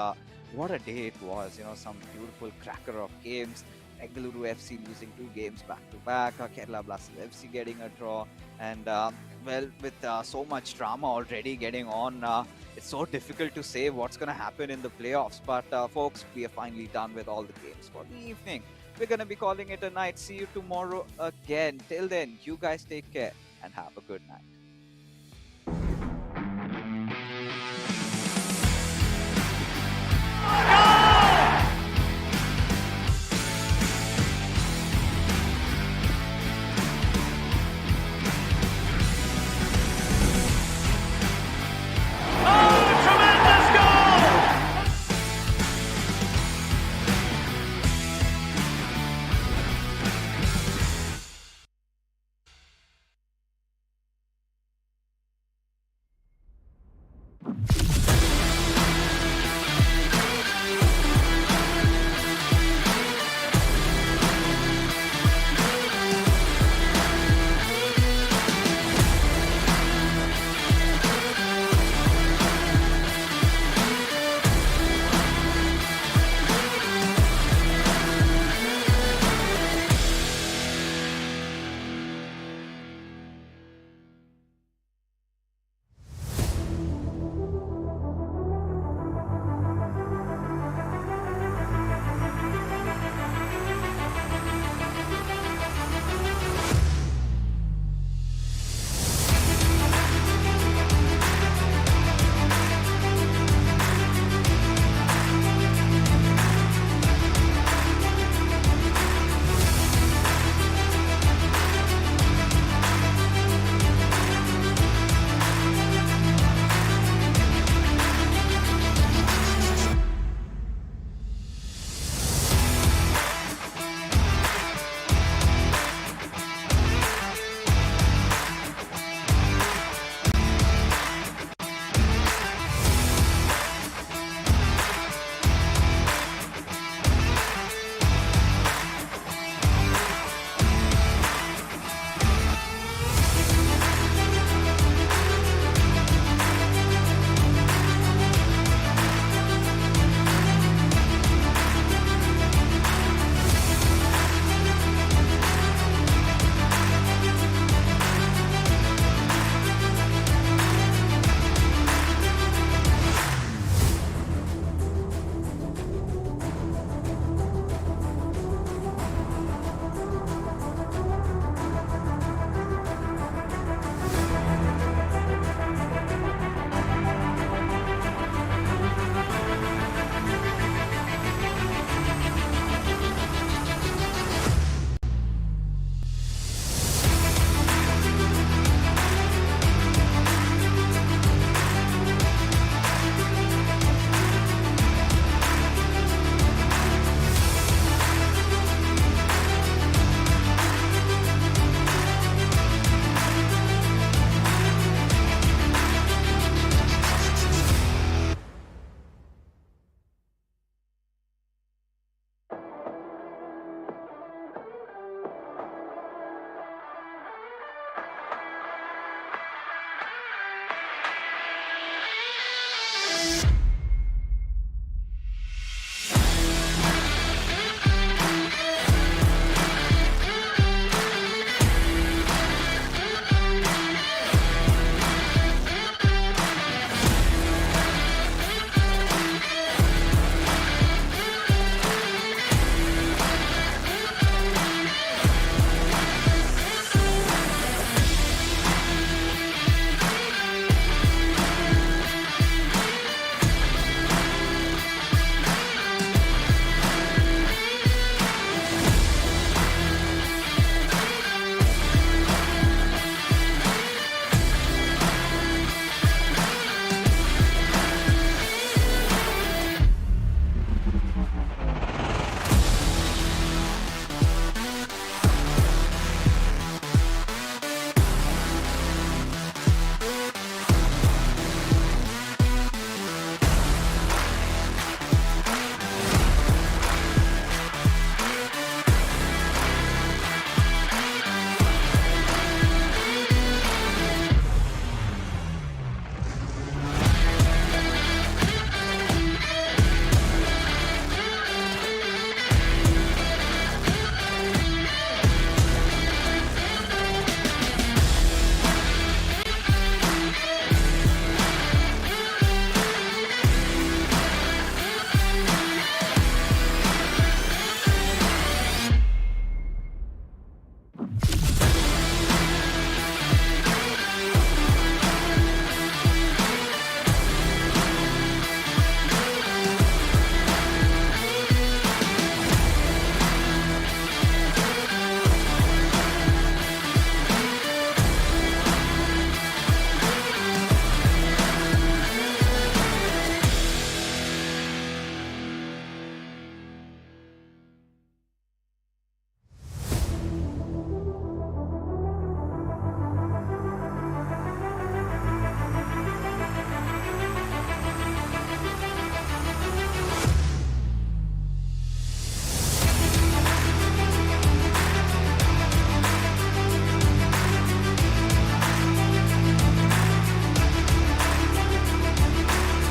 what a day it was! You know, some beautiful cracker of games. Bengaluru FC losing 2 games back to back, Kerala Blasters FC getting a draw, and well, with so much drama already getting on, it's so difficult to say what's going to happen in the playoffs. But folks, we are finally done with all the games for the evening. We're going to be calling it a night. See you tomorrow again. Till then, you guys take care and have a good night.